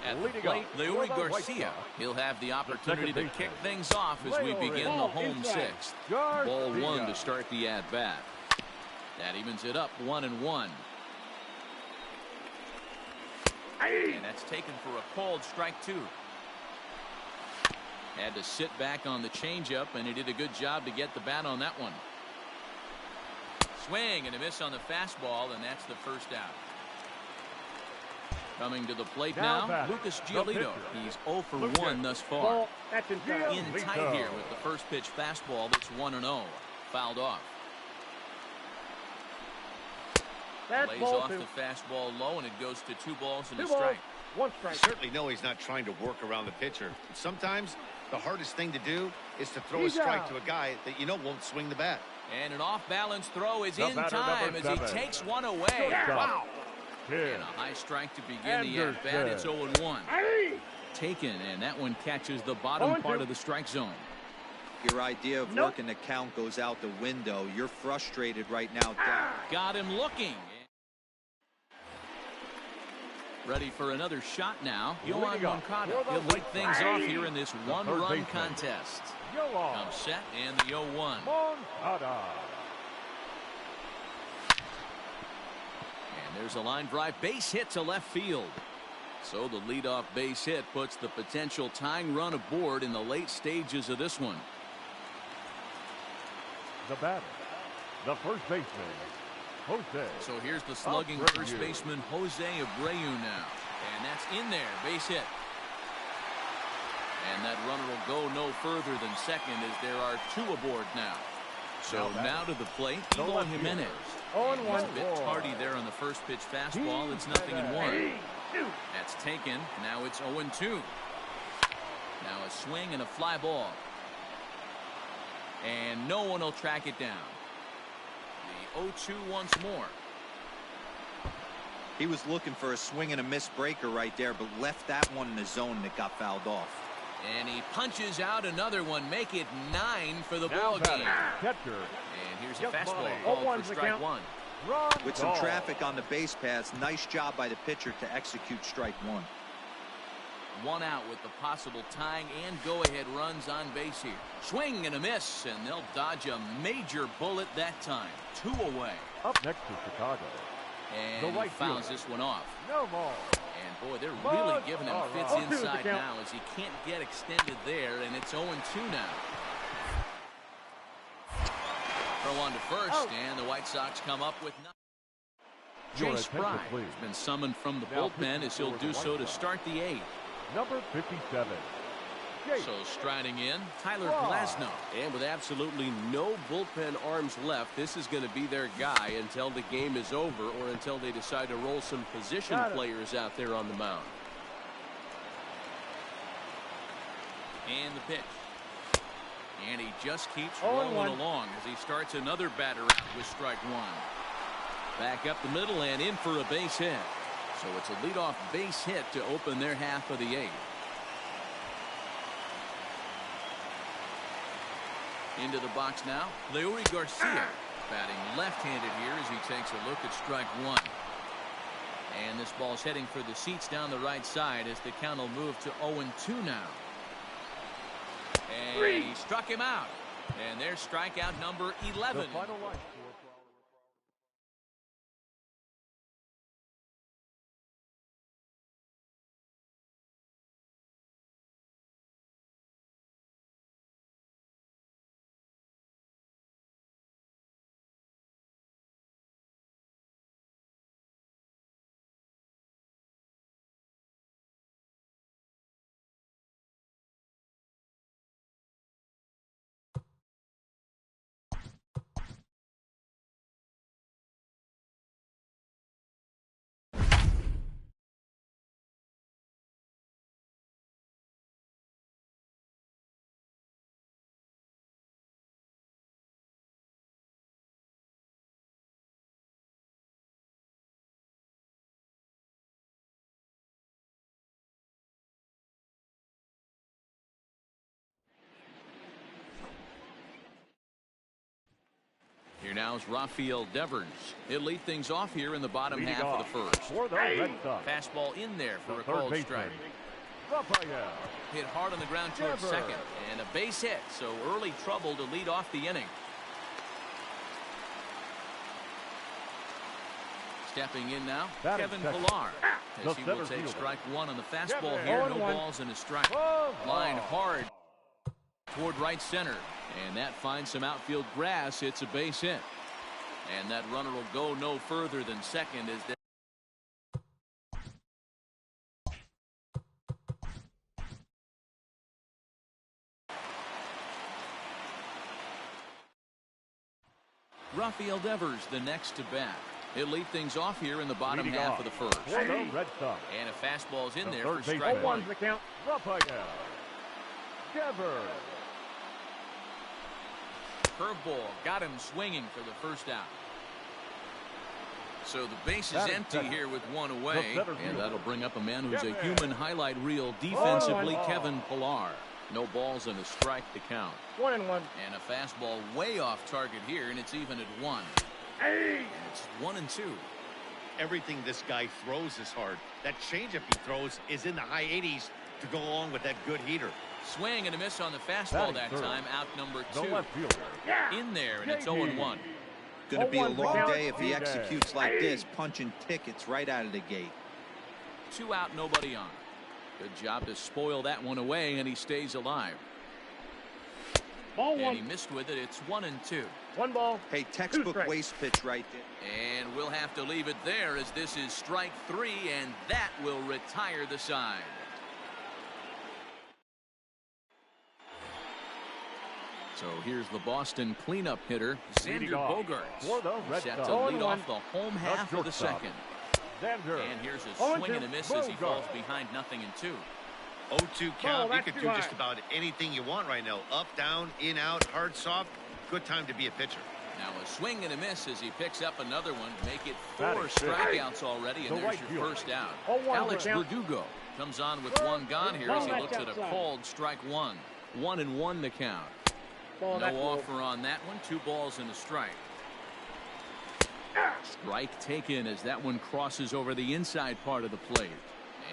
Speaker 1: At the plate, Leury Garcia. He'll have the opportunity to kick things off as we begin the home 6th. Ball 1 to start the at-bat. That evens it up 1-1. And that's taken for a called strike 2. Had to sit back on the changeup, and he did a good job to get the bat on that one. Swing and a miss on the fastball, and that's the first out. Coming to the plate now, Lucas Giolito. He's 0 for 1 thus far. In tight here with the first pitch fastball that's 1-0. Fouled off. Lays off the fastball low, and it goes to 2 balls and a strike.
Speaker 2: 1 strike.
Speaker 4: You certainly know he's not trying to work around the pitcher. Sometimes the hardest thing to do is to throw a strike to a guy that you know won't swing the bat.
Speaker 1: And an off-balance throw is in time as he takes one away.
Speaker 2: Wow.
Speaker 1: And a high strike to begin the at-bat. It's 0-1. Taken, and that one catches the bottom part of the strike zone.
Speaker 3: Your idea of working the count goes out the window. You're frustrated right now.
Speaker 1: Got him looking. Ready for another shot now. Yohan Moncada. He'll lead things off here in this 1-run contest. Comes set and the 0-1. And there's a line drive base hit to left field. So the leadoff base hit puts the potential tying run aboard in the late stages of this one.
Speaker 5: The batter, the first baseman, Jose.
Speaker 1: So here's the slugging first baseman Jose Abreu now. And that's in there, base hit. And that runner will go no further than second as there are 2 aboard now. So now to the plate, Eloy Jimenez. He's a bit tardy there on the first pitch fastball. It's 0-1. That's taken. Now it's 0-2. Now a swing and a fly ball. And no one will track it down. The 0-2 once more.
Speaker 3: He was looking for a swing and a miss breaker right there, but left that one in the zone that got fouled off.
Speaker 1: And he punches out another one. Make it 9 for the ball game. And here's a fastball called for strike 1.
Speaker 3: With some traffic on the base paths, nice job by the pitcher to execute strike 1.
Speaker 1: 1 out with the possible tying and go-ahead runs on base here. Swing and a miss, and they'll dodge a major bullet that time. 2 away.
Speaker 5: Up next to Chicago.
Speaker 1: And he fouls this one off.
Speaker 5: No ball.
Speaker 1: And boy, they're really giving him fits inside now as he can't get extended there, and it's 0-2 now. Throw on to first, and the White Sox come up with nothing. Jay Spry has been summoned from the bullpen as he'll do so to start the 8th.
Speaker 5: Number 57.
Speaker 1: So striding in, Tyler Glasnow.
Speaker 6: And with absolutely no bullpen arms left, this is going to be their guy until the game is over or until they decide to roll some position players out there on the mound.
Speaker 1: And the pitch. And he just keeps rolling along as he starts another batter out with strike 1. Back up the middle and in for a base hit. So it's a leadoff base hit to open their half of the 8th. Into the box now, Leury Garcia batting left-handed here as he takes a look at strike 1. And this ball's heading for the seats down the right side as the count will move to 0-2 now. And he struck him out. And there's strikeout number 11.
Speaker 5: The final line.
Speaker 1: now is Rafael Devers. He'll lead things off here in the bottom half of the first.
Speaker 5: For the Red Sox,
Speaker 1: Fastball in there for
Speaker 5: the
Speaker 1: a
Speaker 5: third
Speaker 1: called
Speaker 5: baseman,
Speaker 1: strike.
Speaker 5: Rafael.
Speaker 1: Hit hard on the ground towards
Speaker 5: Devers.
Speaker 1: second. And a base hit, so early trouble to lead off the inning. Stepping in now,
Speaker 5: Batting
Speaker 1: Kevin
Speaker 5: second.
Speaker 1: Pillar.
Speaker 5: The
Speaker 1: As he will
Speaker 5: center
Speaker 1: take
Speaker 5: fielder.
Speaker 1: strike one on the fastball
Speaker 5: Kevin.
Speaker 1: here. No
Speaker 2: 0-1.
Speaker 1: balls and a strike.
Speaker 5: Oh,
Speaker 1: Line
Speaker 5: oh.
Speaker 1: hard toward right center. And that finds some outfield grass. It's a base hit. And that runner will go no further than second as Rafael Devers the next to bat. He'll lead things off here in the bottom
Speaker 5: Leading
Speaker 1: half
Speaker 5: off
Speaker 1: of the first.
Speaker 5: for the Red Sox,
Speaker 1: And a fastball's in
Speaker 5: the
Speaker 1: there
Speaker 5: third
Speaker 1: for
Speaker 5: baseman.
Speaker 1: strike one.
Speaker 2: 0-1's the count.
Speaker 5: Rafael Devers.
Speaker 1: Curveball got him swinging for the first out. So the base is
Speaker 5: Batting
Speaker 1: empty
Speaker 5: second.
Speaker 1: here with one away.
Speaker 5: The center
Speaker 1: And
Speaker 5: fielder.
Speaker 1: that'll bring up a man who's a
Speaker 5: Kevin.
Speaker 1: human highlight reel defensively,
Speaker 5: Oh.
Speaker 1: Kevin Pillar. No balls and a strike to count.
Speaker 2: 1-1.
Speaker 1: And a fastball way off target here, and it's even at one.
Speaker 2: Hey!
Speaker 1: And it's 1-2.
Speaker 4: Everything this guy throws is hard. That changeup he throws is in the high 80s to go along with that good heater.
Speaker 1: Swing and a miss on the fastball
Speaker 5: Batting
Speaker 1: that
Speaker 5: third.
Speaker 1: time. Out number
Speaker 5: The
Speaker 1: 2.
Speaker 5: left fielder.
Speaker 1: In there, and it's
Speaker 5: JD.
Speaker 1: 0-1.
Speaker 3: Going to be a
Speaker 2: 0-1's the
Speaker 3: long
Speaker 2: count.
Speaker 3: day if he
Speaker 5: Long day.
Speaker 3: executes like this, punching tickets right out of the gate.
Speaker 1: 2 out, nobody on. Good job to spoil that one away, and he stays alive.
Speaker 2: Ball
Speaker 1: And he
Speaker 2: 1.
Speaker 1: missed with it. It's 1-2.
Speaker 2: 1 ball.
Speaker 3: Hey, textbook
Speaker 2: strikes.
Speaker 3: waste pitch right there.
Speaker 1: And we'll have to leave it there as this is strike 3, and that will retire the side. So here's the Boston cleanup hitter,
Speaker 5: Leading
Speaker 1: Xander
Speaker 5: off
Speaker 1: Bogaerts.
Speaker 5: for the Red
Speaker 1: Set
Speaker 5: Sox.
Speaker 1: to lead
Speaker 2: 0-1.
Speaker 1: off the home half of the
Speaker 5: shortstop.
Speaker 1: second.
Speaker 5: Xander.
Speaker 1: And here's a
Speaker 2: 0-2.
Speaker 1: swing and a miss as he
Speaker 5: Bogaerts.
Speaker 1: falls behind 0-2.
Speaker 4: 0-2 count.
Speaker 2: Oh,
Speaker 4: You
Speaker 2: that's
Speaker 4: could
Speaker 2: too
Speaker 4: do
Speaker 2: high.
Speaker 4: just about anything you want right now. Up, down, in, out, hard, soft. Good time to be a pitcher.
Speaker 1: Now a swing and a miss as he picks up another one. Make it 4
Speaker 5: Batting sixth.
Speaker 1: strikeouts already, and
Speaker 5: The
Speaker 1: there's
Speaker 5: right
Speaker 1: your
Speaker 5: fielder.
Speaker 1: first out.
Speaker 2: 0-1
Speaker 1: Alex
Speaker 2: count.
Speaker 1: Verdugo comes on with one gone here as he
Speaker 2: Ball
Speaker 1: looks at a
Speaker 2: outside.
Speaker 1: called strike one. 1-1 the count.
Speaker 2: Ball that
Speaker 1: No
Speaker 2: low.
Speaker 1: offer on that one. 2 balls and a strike. Strike taken as that one crosses over the inside part of the plate.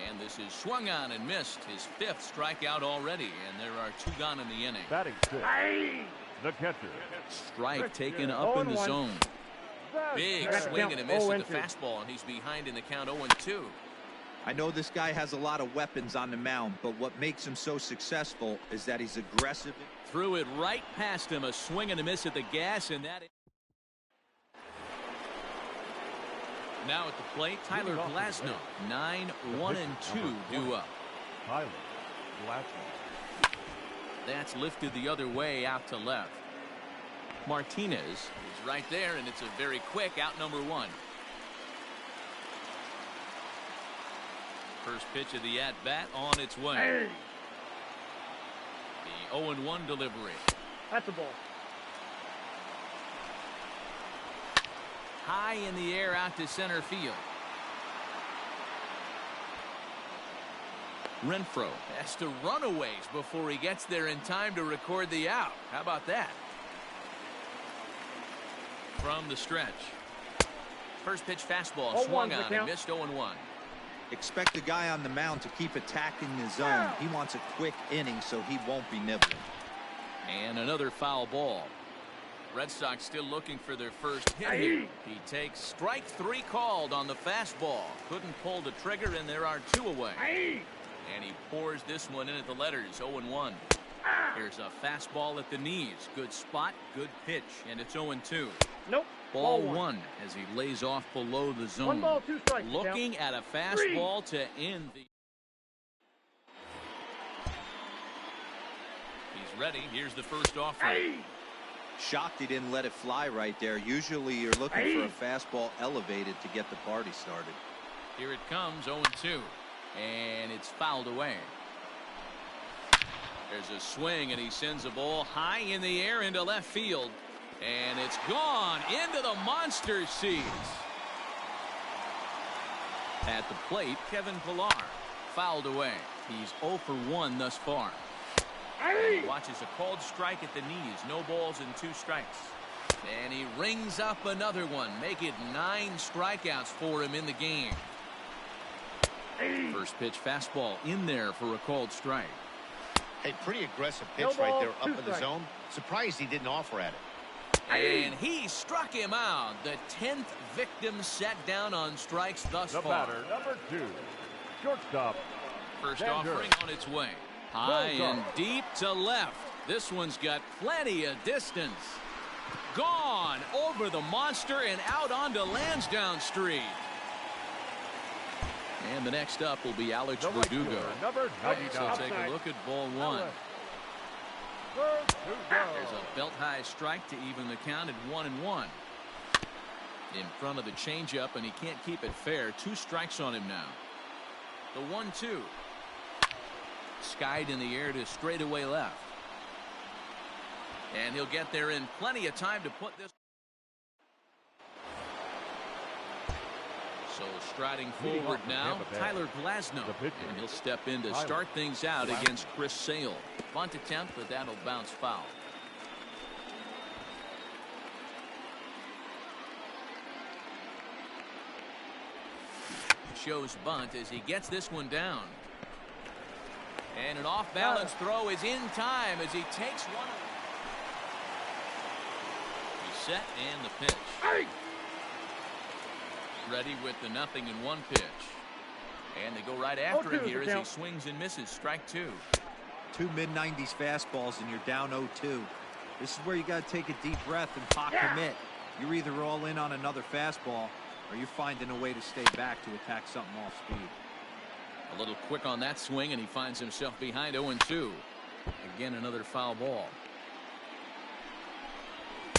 Speaker 1: And this is swung on and missed. His 5th strikeout already, and there are 2 gone in the inning.
Speaker 5: Batting sixth.
Speaker 2: Hey!
Speaker 5: The catcher.
Speaker 1: Strike taken up in the
Speaker 2: 0-1.
Speaker 1: zone. Big
Speaker 2: That's
Speaker 1: swing and a miss with the
Speaker 2: 0-2.
Speaker 1: fastball, and he's behind in the count 0-2.
Speaker 3: I know this guy has a lot of weapons on the mound, but what makes him so successful is that he's aggressive.
Speaker 1: Threw it right past him. A swing and a miss at the gas, and that. Now at the plate, Tyler Glasnow. 9-1-2 due up.
Speaker 5: Tyler Glasnow.
Speaker 1: That's lifted the other way out to left. Martinez is right there, and it's a very quick out number 1. First pitch of the at-bat on its way.
Speaker 2: Hey!
Speaker 1: The 0-1 delivery.
Speaker 2: That's a ball.
Speaker 1: High in the air out to center field. Renfroe has to run a ways before he gets there in time to record the out. How about that? From the stretch. First pitch fastball
Speaker 2: 0-1
Speaker 1: swung
Speaker 2: the
Speaker 1: on and
Speaker 2: count.
Speaker 1: missed 0-1.
Speaker 3: Expect the guy on the mound to keep attacking the zone. He wants a quick inning so he won't be nibbling.
Speaker 1: And another foul ball. Red Sox still looking for their first hit here. He takes strike 3 called on the fastball. Couldn't pull the trigger, and there are 2 away.
Speaker 2: Hey!
Speaker 1: And he pours this one in at the letters, 0-1. Here's a fastball at the knees. Good spot, good pitch, and it's 0-2.
Speaker 2: Nope.
Speaker 1: Ball 1 as he lays off below the zone.
Speaker 2: 1 ball, 2 strikes.
Speaker 1: Looking at a fastball to end the. He's ready. Here's the first offering.
Speaker 2: Hey!
Speaker 3: Shocked he didn't let it fly right there. Usually you're looking for a fastball elevated to get the party started.
Speaker 1: Here it comes, 0-2. And it's fouled away. There's a swing, and he sends a ball high in the air into left field. And it's gone into the monster seats. At the plate, Kevin Pillar fouled away. He's 0 for 1 thus far.
Speaker 2: Hey!
Speaker 1: Watches a called strike at the knees. No balls and 2 strikes. And he rings up another one. Make it 9 strikeouts for him in the game. First pitch fastball in there for a called strike.
Speaker 4: Hey, pretty aggressive pitch right there up in the zone. Surprised he didn't offer at it.
Speaker 1: And he struck him out. The 10th victim set down on strikes thus
Speaker 5: The
Speaker 1: far.
Speaker 5: batter, number 2, shortstop.
Speaker 1: First
Speaker 5: Bender.
Speaker 1: offering on its way. High and deep to left. This one's got plenty of distance. Gone over the monster and out onto Lansdowne Street. And the next up will be Alex
Speaker 5: The right
Speaker 1: Verdugo.
Speaker 5: fielder, number 99.
Speaker 1: So take a look at ball 1. There's a belt-high strike to even the count at 1-1. In front of the changeup, and he can't keep it fair. 2 strikes on him now. The 1-2. Skied in the air to straightaway left. And he'll get there in plenty of time to put this. So striding forward now, Tyler Glasnow. And he'll step in to start things out against Chris Sale. Bunt attempt, but that'll bounce foul. Shows bunt as he gets this one down. And an off-balance throw is in time as he takes one. He's set and the pitch. Ready with the 0-1 pitch. And they go right after him here as he swings and misses. Strike 2.
Speaker 3: 2 mid-90s fastballs and you're down 0-2. This is where you got to take a deep breath and pot commit. You're either all in on another fastball or you're finding a way to stay back to attack something off speed.
Speaker 1: A little quick on that swing, and he finds himself behind 0-2. Again, another foul ball.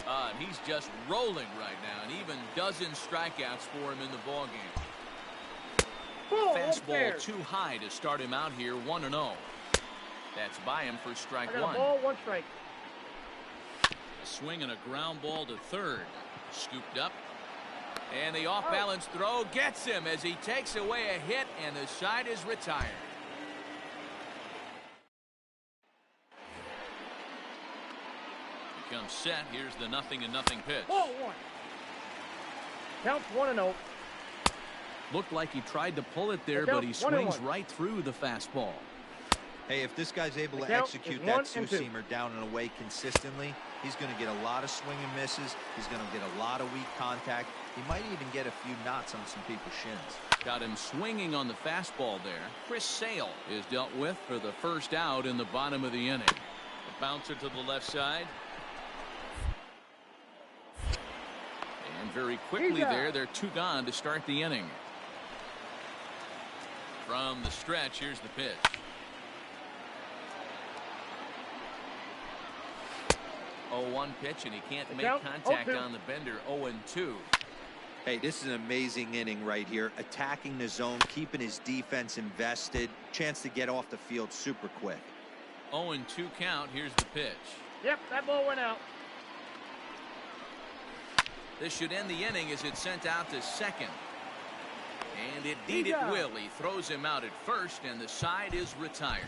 Speaker 1: And he's just rolling right now, and even dozen strikeouts for him in the ballgame. Fastball too high to start him out here, 1-0. That's by him for strike 1.
Speaker 2: Ball, 1 strike.
Speaker 1: A swing and a ground ball to third. Scooped up. And the off-balance throw gets him as he takes away a hit, and the side is retired. He comes set. Here's the 0-0 pitch.
Speaker 2: Ball 1. Counts 1-0.
Speaker 1: Looked like he tried to pull it there, but he swings right through the fastball.
Speaker 3: Hey, if this guy's able to execute that two-seamer down and away consistently, he's going to get a lot of swing and misses. He's going to get a lot of weak contact. He might even get a few knots on some people's shins.
Speaker 1: Got him swinging on the fastball there. Chris Sale is dealt with for the first out in the bottom of the inning. A bouncer to the left side. And very quickly there, they're 2 gone to start the inning. From the stretch, here's the pitch. 0-1 pitch, and he can't make contact on the bender. 0-2.
Speaker 3: Hey, this is an amazing inning right here. Attacking the zone, keeping his defense invested. Chance to get off the field super quick.
Speaker 1: 0-2 count. Here's the pitch.
Speaker 2: Yep, that ball went out.
Speaker 1: This should end the inning as it's sent out to second. And indeed it will. He throws him out at first, and the side is retired.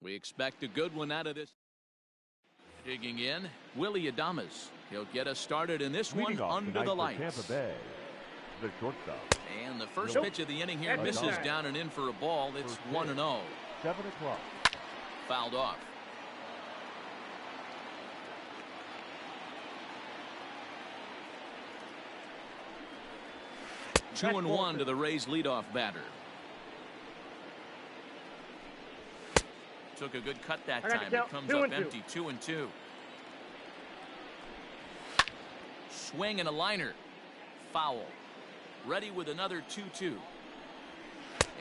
Speaker 1: We expect a good one out of this. Digging in, Willie Adames. He'll get us started in this one under the lights.
Speaker 5: Tampa Bay, the shortstop.
Speaker 1: And the first pitch of the inning here misses down and in for a ball. It's 1-0.
Speaker 5: 7 o'clock.
Speaker 1: Fouled off. Two and one to the Rays leadoff batter. Took a good cut that time. It comes up empty. 2-2. Swing and a liner. Foul. Ready with another 2-2.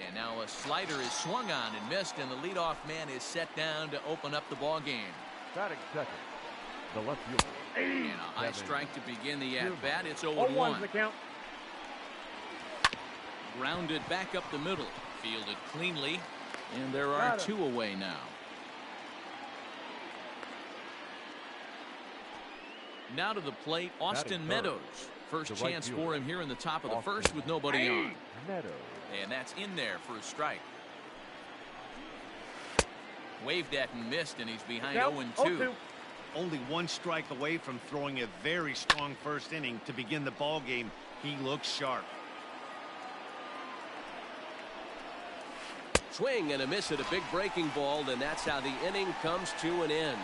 Speaker 1: And now a slider is swung on and missed, and the leadoff man is set down to open up the ball game.
Speaker 5: Batting second, the left fielder.
Speaker 1: And a high strike to begin the at-bat. It's 0-1. Grounded back up the middle. Fielded cleanly. And there are two away now. Now to the plate, Austin Meadows. First chance for him here in the top of the first with nobody on. And that's in there for a strike. Waved at and missed, and he's behind 0-2.
Speaker 4: Only one strike away from throwing a very strong first inning to begin the ball game. He looks sharp.
Speaker 6: Swing and a miss at a big breaking ball, and that's how the inning comes to an end.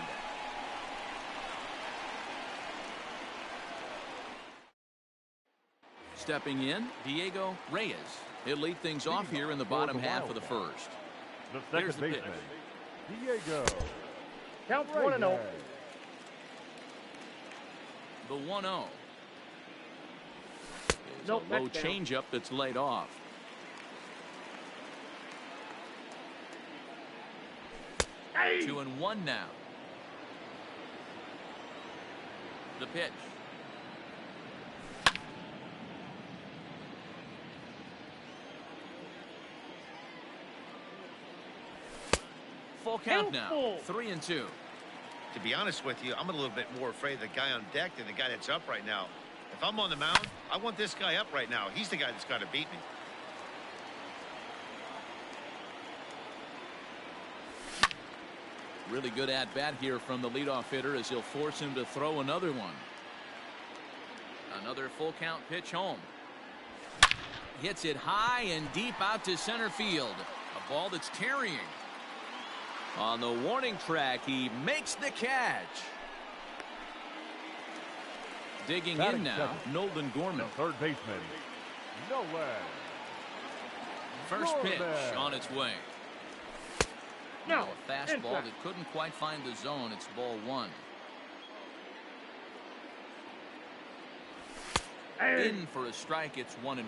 Speaker 1: Stepping in, Diego Reyes. He'll lead things off here in the bottom half of the first.
Speaker 5: The second baseman, Diego.
Speaker 2: Count 1-0.
Speaker 1: The 1-0. It's a low changeup that's laid off. Hey. 2-1 now. The pitch. Full count now. 3-2.
Speaker 4: To be honest with you, I'm a little bit more afraid of the guy on deck than the guy that's up right now. If I'm on the mound, I want this guy up right now. He's the guy that's got to beat me.
Speaker 1: Really good at-bat here from the leadoff hitter as he'll force him to throw another one. Another full count pitch home. Hits it high and deep out to center field. A ball that's carrying. On the warning track, he makes the catch. Digging in now, Nolan Gorman.
Speaker 5: Third baseman, Nolan.
Speaker 1: First pitch on its way. Now a fastball that couldn't quite find the zone. It's ball one. In for a strike. It's 1-1.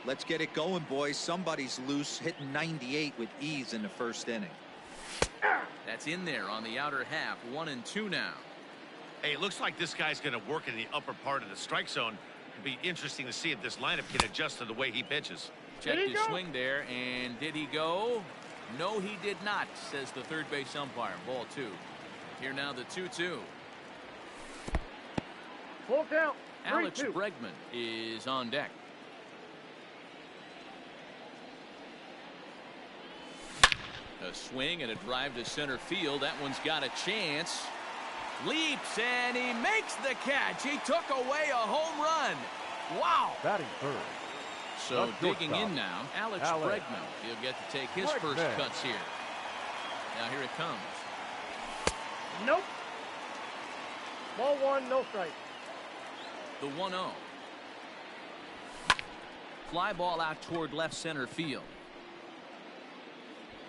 Speaker 3: Let's get it going, boys. Somebody's loose, hitting 98 with ease in the first inning.
Speaker 1: That's in there on the outer half. 1-2 now.
Speaker 4: Hey, it looks like this guy's going to work in the upper part of the strike zone. It'd be interesting to see if this lineup can adjust to the way he pitches.
Speaker 1: Checked his swing there, and did he go? No, he did not, says the third base umpire. Ball two. Here now the 2-2.
Speaker 2: Full count.
Speaker 1: Alex Bregman is on deck. A swing and a drive to center field. That one's got a chance. Leaps and he makes the catch. He took away a home run. Wow.
Speaker 5: Batting third.
Speaker 1: So digging in now, Alex Bregman. He'll get to take his first cuts here. Now here it comes.
Speaker 2: Nope. Ball one, no strike.
Speaker 1: The 1-0. Fly ball out toward left center field.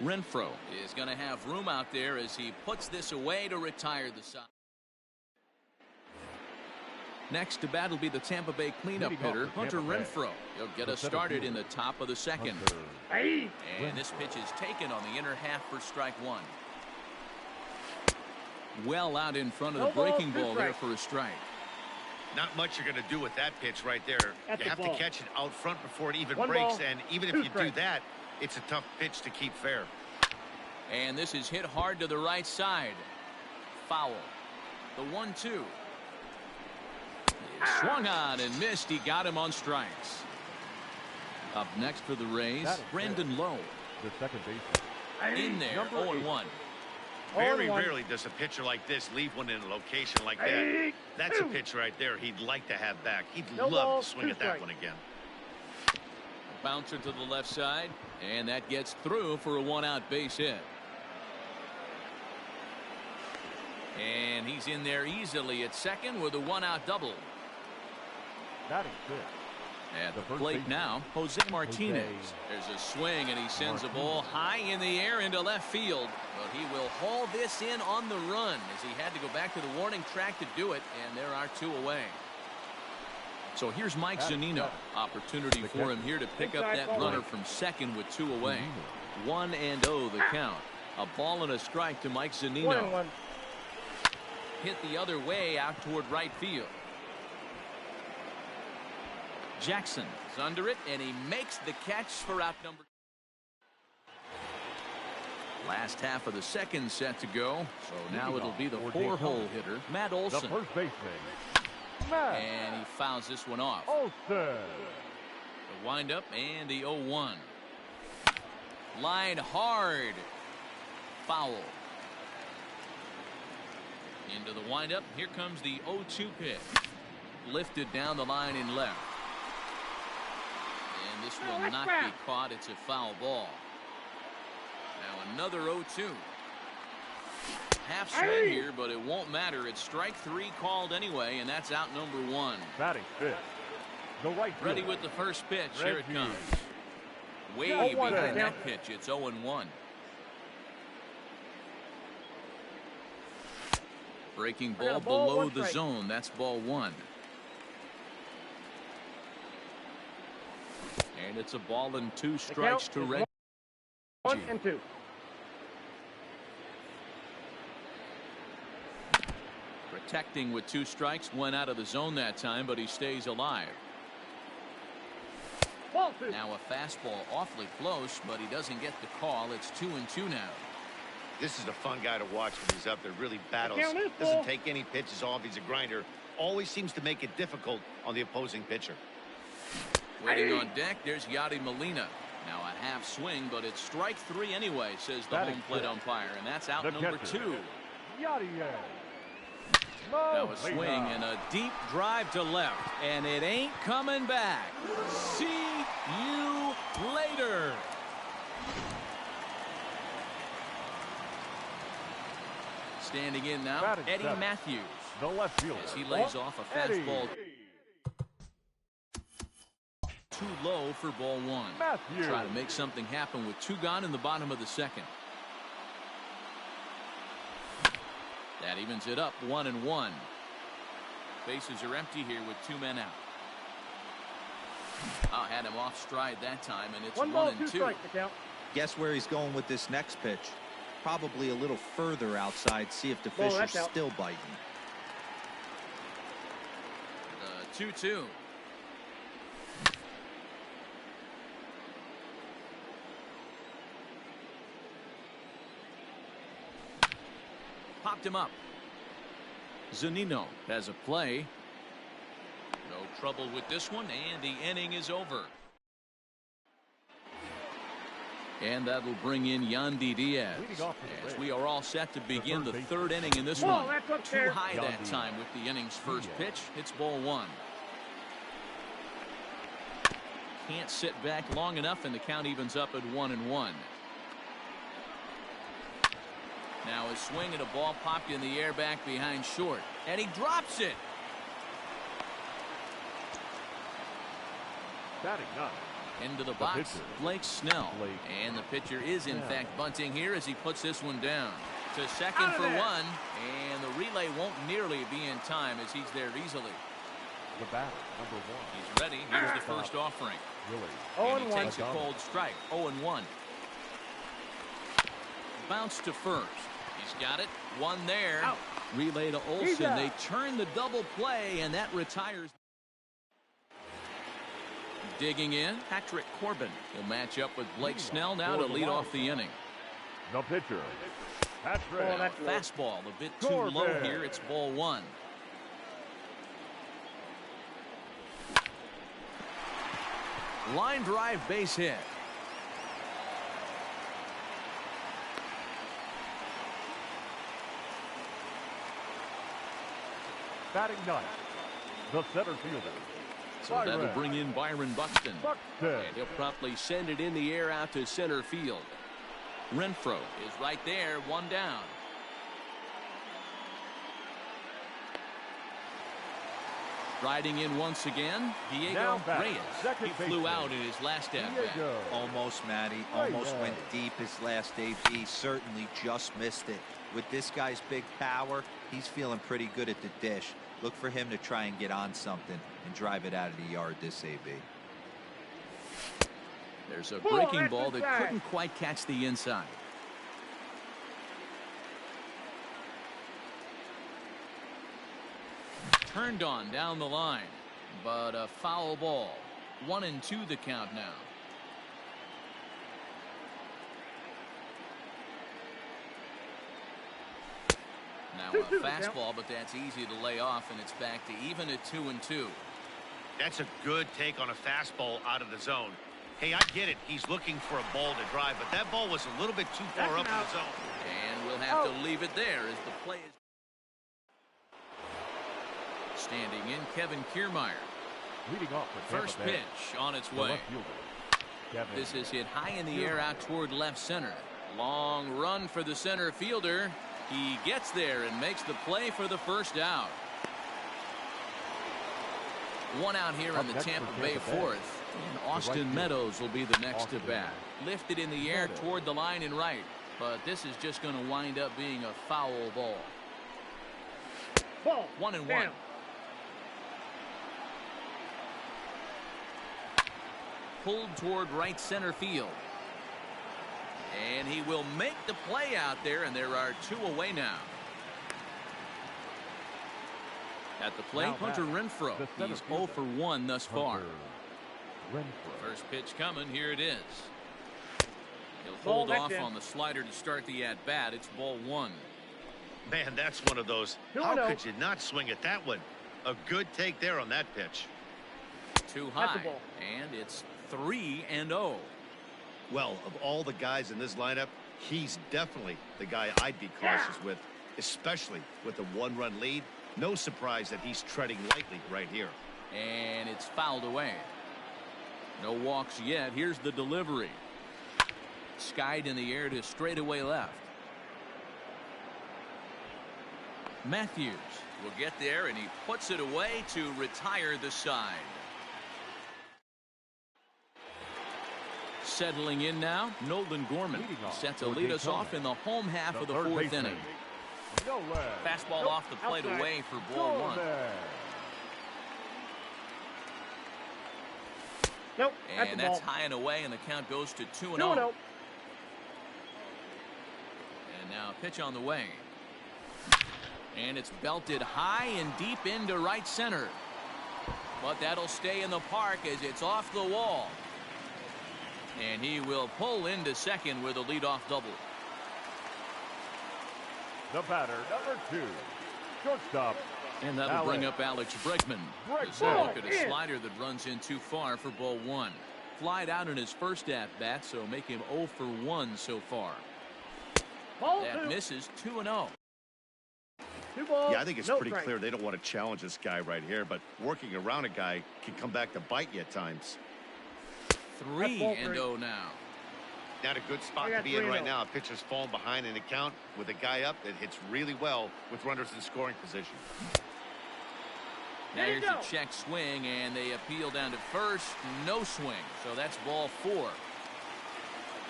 Speaker 1: Renfroe is going to have room out there as he puts this away to retire the side. Next to bat will be the Tampa Bay cleanup hitter, Hunter Renfroe. He'll get us started in the top of the second. And this pitch is taken on the inner half for strike one. Well out in front of the breaking ball there for a strike.
Speaker 4: Not much you're going to do with that pitch right there. You have to catch it out front before it even breaks, and even if you do that, it's a tough pitch to keep fair.
Speaker 1: And this is hit hard to the right side. Foul. The 1-2. Swung on and missed. He got him on strikes. Up next for the Rays, Brandon Lowe.
Speaker 5: The second baseman,
Speaker 1: In there, 0-1.
Speaker 4: Very rarely does a pitcher like this leave one in a location like that. That's a pitch right there he'd like to have back. He'd love to swing at that one again.
Speaker 1: Bouncer to the left side, and that gets through for a one-out base hit. And he's in there easily at second with a one-out double.
Speaker 5: Batting fifth.
Speaker 1: At the plate now, Jose Martinez. There's a swing, and he sends a ball high in the air into left field. But he will haul this in on the run as he had to go back to the warning track to do it, and there are two away. So here's Mike Zunino. Opportunity for him here to pick up that runner from second with two away. 1-0 the count. A ball and a strike to Mike Zunino. Hit the other way out toward right field. Jackson is under it, and he makes the catch for out number. Last half of the second set to go, so now it'll be the four-hole hitter, Matt Olson.
Speaker 5: The first baseman,
Speaker 1: and he fouls this one off.
Speaker 5: Olson.
Speaker 1: The windup and the 0-1. Line hard. Foul. Into the windup. Here comes the 0-2 pitch. Lifted down the line in left. And this will not be caught. It's a foul ball. Now another 0-2. Half swing here, but it won't matter. It's strike three called anyway, and that's out number one.
Speaker 5: Batting fifth. The right field.
Speaker 1: Ready with the first pitch. Here it comes. Way behind that pitch. It's 0-1. Breaking ball below the zone. That's ball one. And it's a ball and two strikes to Reggie.
Speaker 2: 1-2.
Speaker 1: Protecting with two strikes. Went out of the zone that time, but he stays alive. Now a fastball awfully close, but he doesn't get the call. It's 2-2 now.
Speaker 4: This is a fun guy to watch when he's up there. Really battles. Doesn't take any pitches off. He's a grinder. Always seems to make it difficult on the opposing pitcher.
Speaker 1: Waiting on deck, there's Yadi Molina. Now a half swing, but it's strike three anyway, says the home plate umpire, and that's out number two. Now a swing and a deep drive to left, and it ain't coming back. See you later. Standing in now, Eddie Matthews.
Speaker 5: The left fielder.
Speaker 1: As he lays off a fastball. Too low for ball one. Try to make something happen with two gone in the bottom of the second. That evens it up 1-1. Bases are empty here with two men out. I had him off stride that time, and it's 1-2.
Speaker 3: Guess where he's going with this next pitch? Probably a little further outside. See if the fish are still biting.
Speaker 1: 2-2. Popped him up. Zunino has a play. No trouble with this one, and the inning is over. And that'll bring in Yandy Diaz. As we are all set to begin the third inning in this one. Too high that time with the inning's first pitch. It's ball one. Can't sit back long enough, and the count evens up at 1-1. Now a swing and a ball popped in the air back behind short, and he drops it.
Speaker 5: Batting nine.
Speaker 1: Into the box, Blake Snell. And the pitcher is in fact bunting here as he puts this one down. To second for one, and the relay won't nearly be in time as he's there easily.
Speaker 5: The batter, number one.
Speaker 1: He's ready. Here's the first offering. And he takes a cold strike. 0-1. Bounce to first. He's got it. One there. Relay to Olson. They turn the double play, and that retires. Digging in, Patrick Corbin. He'll match up with Blake Snell now to lead off the inning.
Speaker 5: The pitcher, Patrick.
Speaker 1: Fastball a bit too low here. It's ball one. Line drive base hit.
Speaker 5: Batting ninth, the center fielder.
Speaker 1: So that'll bring in Byron Buxton. And he'll promptly send it in the air out to center field. Renfroe is right there, one down. Riding in once again, Diego Reyes. He flew out in his last at-bat.
Speaker 3: Almost, Matty. Almost went deep his last AB. Certainly just missed it. With this guy's big power, he's feeling pretty good at the dish. Look for him to try and get on something and drive it out of the yard this AB.
Speaker 1: There's a breaking ball that couldn't quite catch the inside. Turned on down the line, but a foul ball. 1-2 the count now. Now a fastball, but that's easy to lay off, and it's back to even at 2-2.
Speaker 4: That's a good take on a fastball out of the zone. Hey, I get it. He's looking for a ball to drive, but that ball was a little bit too far up in the zone.
Speaker 1: And we'll have to leave it there as the play is. Standing in, Kevin Kiermaier.
Speaker 5: Leading off for
Speaker 1: First pitch on its way. This is hit high in the air out toward left center. Long run for the center fielder. He gets there and makes the play for the first out. One out here on the Tampa Bay fourth. And Austin Meadows will be the next to bat. Lifted in the air toward the line and right. But this is just going to wind up being a foul ball. 1-1. Pulled toward right center field. And he will make the play out there, and there are two away now. At the plate, Hunter Renfroe. He's 0 for 1 thus far. First pitch coming. Here it is. He'll hold off on the slider to start the at-bat. It's ball 1.
Speaker 4: Man, that's one of those. How could you not swing at that one? A good take there on that pitch.
Speaker 1: Too high, and it's 3-0.
Speaker 4: Well, of all the guys in this lineup, he's definitely the guy I'd be cautious with, especially with a one-run lead. No surprise that he's treading lightly right here.
Speaker 1: And it's fouled away. No walks yet. Here's the delivery. Skied in the air to straightaway left. Matthews will get there, and he puts it away to retire the side. Settling in now, Nolan Gorman set to lead us off in the home half of the fourth inning. Fastball off the plate away for ball 1. And that's high and away, and the count goes to 2-0. And now a pitch on the way. And it's belted high and deep into right center. But that'll stay in the park as it's off the wall. And he will pull into second with a leadoff double.
Speaker 5: The batter, number 2, shortstop.
Speaker 1: And that'll bring up Alex Bregman. Just a look at a slider that runs in too far for ball 1. Flied out in his first at-bat, so make him 0 for 1 so far. That misses. 2-0.
Speaker 4: Yeah, I think it's pretty clear they don't want to challenge this guy right here, but working around a guy can come back to bite you at times.
Speaker 1: 3-0 now.
Speaker 4: Not a good spot to be in right now. Pitcher's falling behind in the count with a guy up that hits really well with runners in scoring position.
Speaker 1: Now here's a check swing, and they appeal down to first. No swing, so that's ball 4.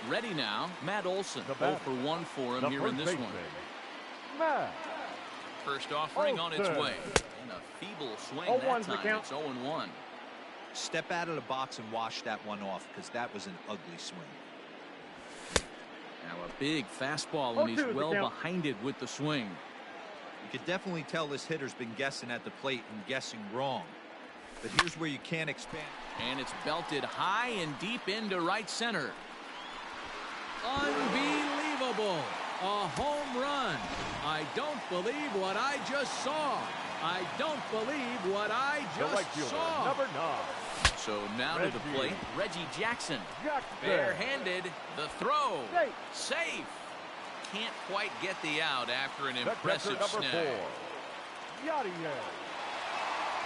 Speaker 1: Ready now, Matt Olson. 0 for 1 for him here in this one. First offering on its way. And a feeble swing that time. It's 0-1.
Speaker 3: Step out of the box and wash that one off, because that was an ugly swing.
Speaker 1: Now a big fastball, and he's well behind it with the swing.
Speaker 3: You could definitely tell this hitter's been guessing at the plate and guessing wrong. But here's where you can't expand.
Speaker 1: And it's belted high and deep into right center. Unbelievable. A home run. I don't believe what I just saw. I don't believe what I just saw.
Speaker 5: Number 9.
Speaker 1: So now to the plate, Reggie Jackson. Barehanded, the throw. Safe. Can't quite get the out after an impressive snag.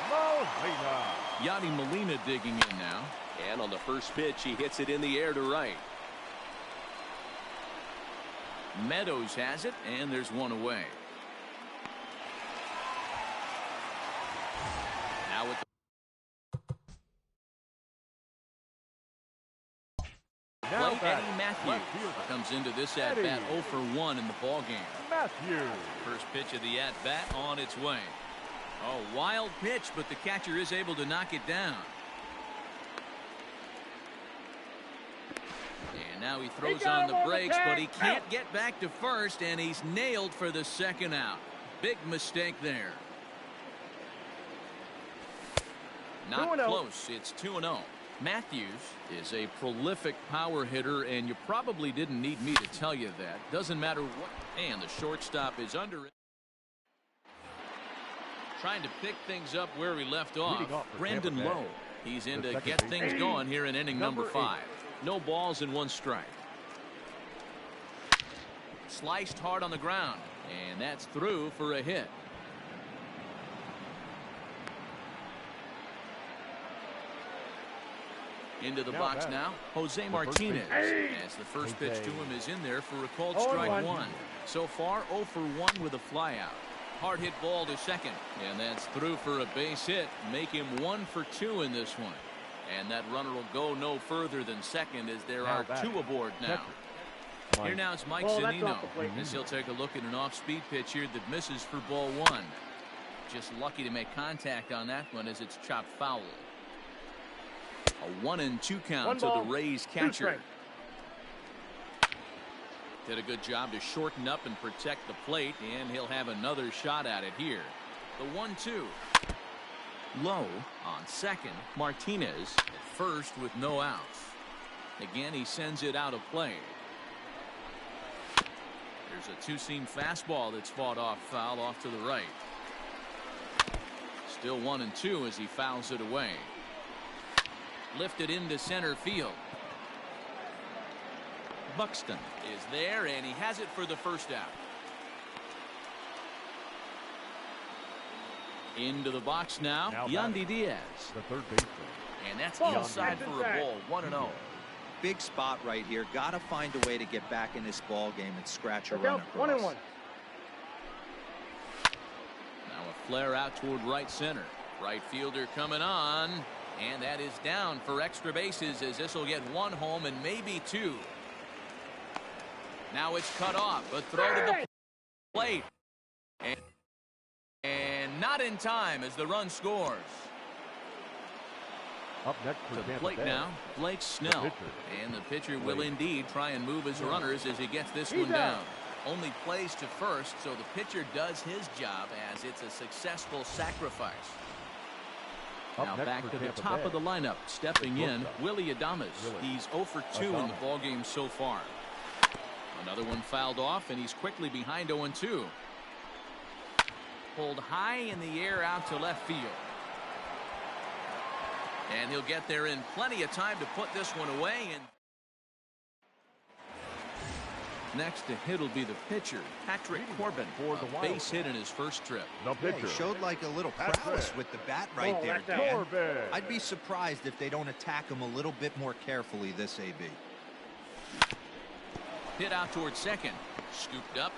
Speaker 5: Molina.
Speaker 1: Yadi Molina digging in now.
Speaker 6: And on the first pitch, he hits it in the air to right.
Speaker 1: Meadows has it, and there's one away. Now with the plate, Eddie Matthews comes into this at-bat 0 for 1 in the ballgame.
Speaker 5: Matthews.
Speaker 1: First pitch of the at-bat on its way. Oh, wild pitch, but the catcher is able to knock it down. And now he throws on the brakes, but he can't get back to first, and he's nailed for the second out. Big mistake there. Not close. It's 2-0. Matthews is a prolific power hitter, and you probably didn't need me to tell you that. Doesn't matter what. And the shortstop is under it. Trying to pick things up where he left off. Brandon Lowe. He's in to get things going here in inning number 5. No balls and 1 strike. Sliced hard on the ground, and that's through for a hit. Into the box now, Jose Martinez, as the first pitch to him is in there for a called strike 1. So far 0 for 1 with a flyout. Hard hit ball to second, and that's through for a base hit. Make him 1 for 2 in this one. And that runner will go no further than second as there are 2 aboard now. Here now it's Mike Zunino, as he'll take a look at an off-speed pitch here that misses for ball 1. Just lucky to make contact on that one as it's chopped foul. A 1-2 count to the Rays catcher. Did a good job to shorten up and protect the plate, and he'll have another shot at it here. The 1-2. Low on second. Martinez at first with no outs. Again, he sends it out of play. There's a two-seam fastball that's fought off foul off to the right. Still 1-2 as he fouls it away. Lifted into center field. Buxton is there, and he has it for the first out. Into the box now Yandy Diaz.
Speaker 5: The third baseman.
Speaker 1: And that's inside for a ball. 1-0.
Speaker 3: Big spot right here. Got to find a way to get back in this ball game and scratch a run across.
Speaker 2: 1-1.
Speaker 1: Now a flare out toward right center. Right fielder coming on, and that is down for extra bases as this will get 1 home and maybe 2. Now it's cut off. A throw to the plate. And not in time as the run scores.
Speaker 5: Up next
Speaker 1: to the plate now, Blake Snell. And the pitcher will indeed try and move his runners as he gets this one down. Only plays to first, so the pitcher does his job as it's a successful sacrifice. Now back to the top of the lineup. Stepping in, Willie Adames. He's 0 for 2 in the ballgame so far. Another one fouled off, and he's quickly behind 0-2. Pulled high in the air out to left field. And he'll get there in plenty of time to put this one away. And next to hit will be the pitcher, Patrick Corbin, for the base hit in his first trip.
Speaker 3: Yeah, he showed like a little prowess with the bat right there, Dan. I'd be surprised if they don't attack him a little bit more carefully this AB.
Speaker 1: Hit out towards second. Scooped up.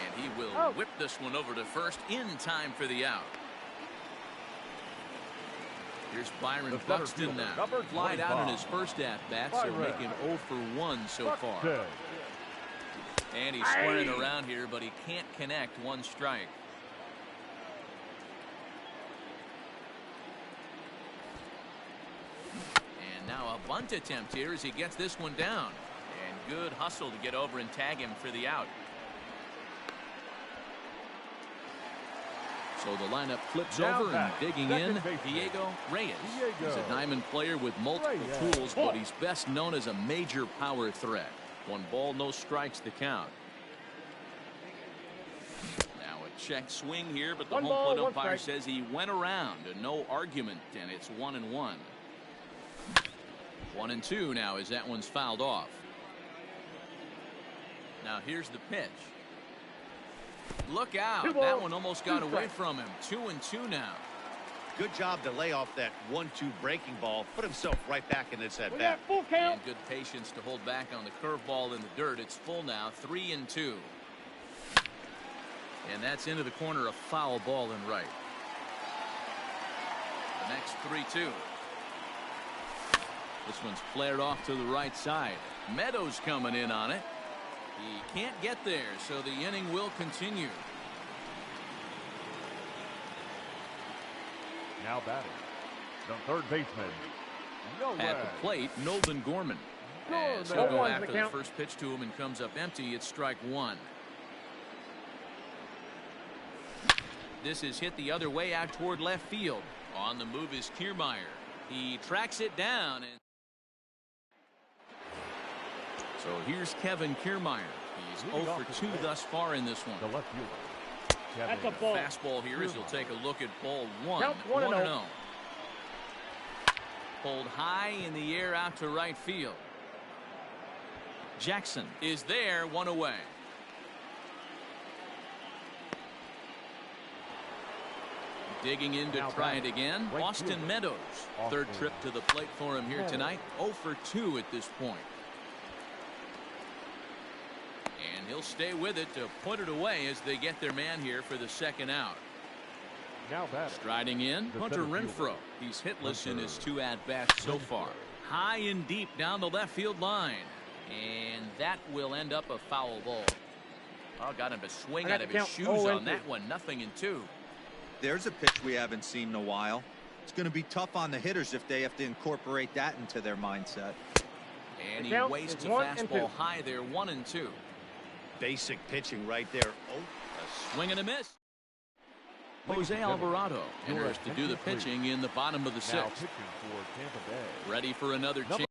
Speaker 1: And he will whip this one over to first in time for the out. Here's Byron Buxton now. Flied out in his first at-bat, so making 0 for 1 so far. And he's squaring around here, but he can't connect. 1 strike. And now a bunt attempt here as he gets this one down. And good hustle to get over and tag him for the out. So the lineup flips over and digging in, Diego Reyes. He's a diamond player with multiple tools, but he's best known as a major power threat. 1 ball, no strikes to count. Now a check swing here, but the home plate umpire says he went around. No argument, and it's 1-1. 1-2 now as that one's fouled off. Now here's the pitch. Look out. That one almost got away from him. 2-2 now.
Speaker 4: Good job to lay off that 1-2 breaking ball. Put himself right back in this at bat.
Speaker 2: Full count.
Speaker 1: And good patience to hold back on the curveball in the dirt. It's full now, 3-2. And that's into the corner, a foul ball in right. The next 3-2. This one's flared off to the right side. Meadows coming in on it. He can't get there, so the inning will continue.
Speaker 5: Now batting, the third baseman,
Speaker 1: At the plate, Nolan Gorman. As he'll go after the first pitch to him and comes up empty. It's strike one. This is hit the other way out toward left field. On the move is Kiermaier. He tracks it down. And so here's Kevin Kiermaier. He's 0 for 2 thus far in this one.
Speaker 5: the left fielder.
Speaker 2: That's a ball.
Speaker 1: Fastball here as he'll take a look at ball one.
Speaker 2: Count 1-0.
Speaker 1: Pulled high in the air out to right field. Jackson is there, one away. Digging in to try it again. Austin Meadows. Third trip to the plate for him here tonight. 0 for 2 at this point. And he'll stay with it to put it away as they get their man here for the second out.
Speaker 5: Now batting,
Speaker 1: Striding in, Hunter Renfroe. He's hitless in his 2 at-bats so far. High and deep down the left field line. And that will end up a foul ball. Oh, got him to swing out of his shoes on that one. 0-2.
Speaker 3: There's a pitch we haven't seen in a while. It's going to be tough on the hitters if they have to incorporate that into their mindset.
Speaker 1: And he wastes a fastball high there. 1-2.
Speaker 4: Basic pitching right there. Oh,
Speaker 1: A swing and a miss. Jose Alvarado enters to do the pitching in the bottom of the
Speaker 5: now
Speaker 1: 6th.
Speaker 5: pitching for Tampa Bay.
Speaker 1: Ready for another chance.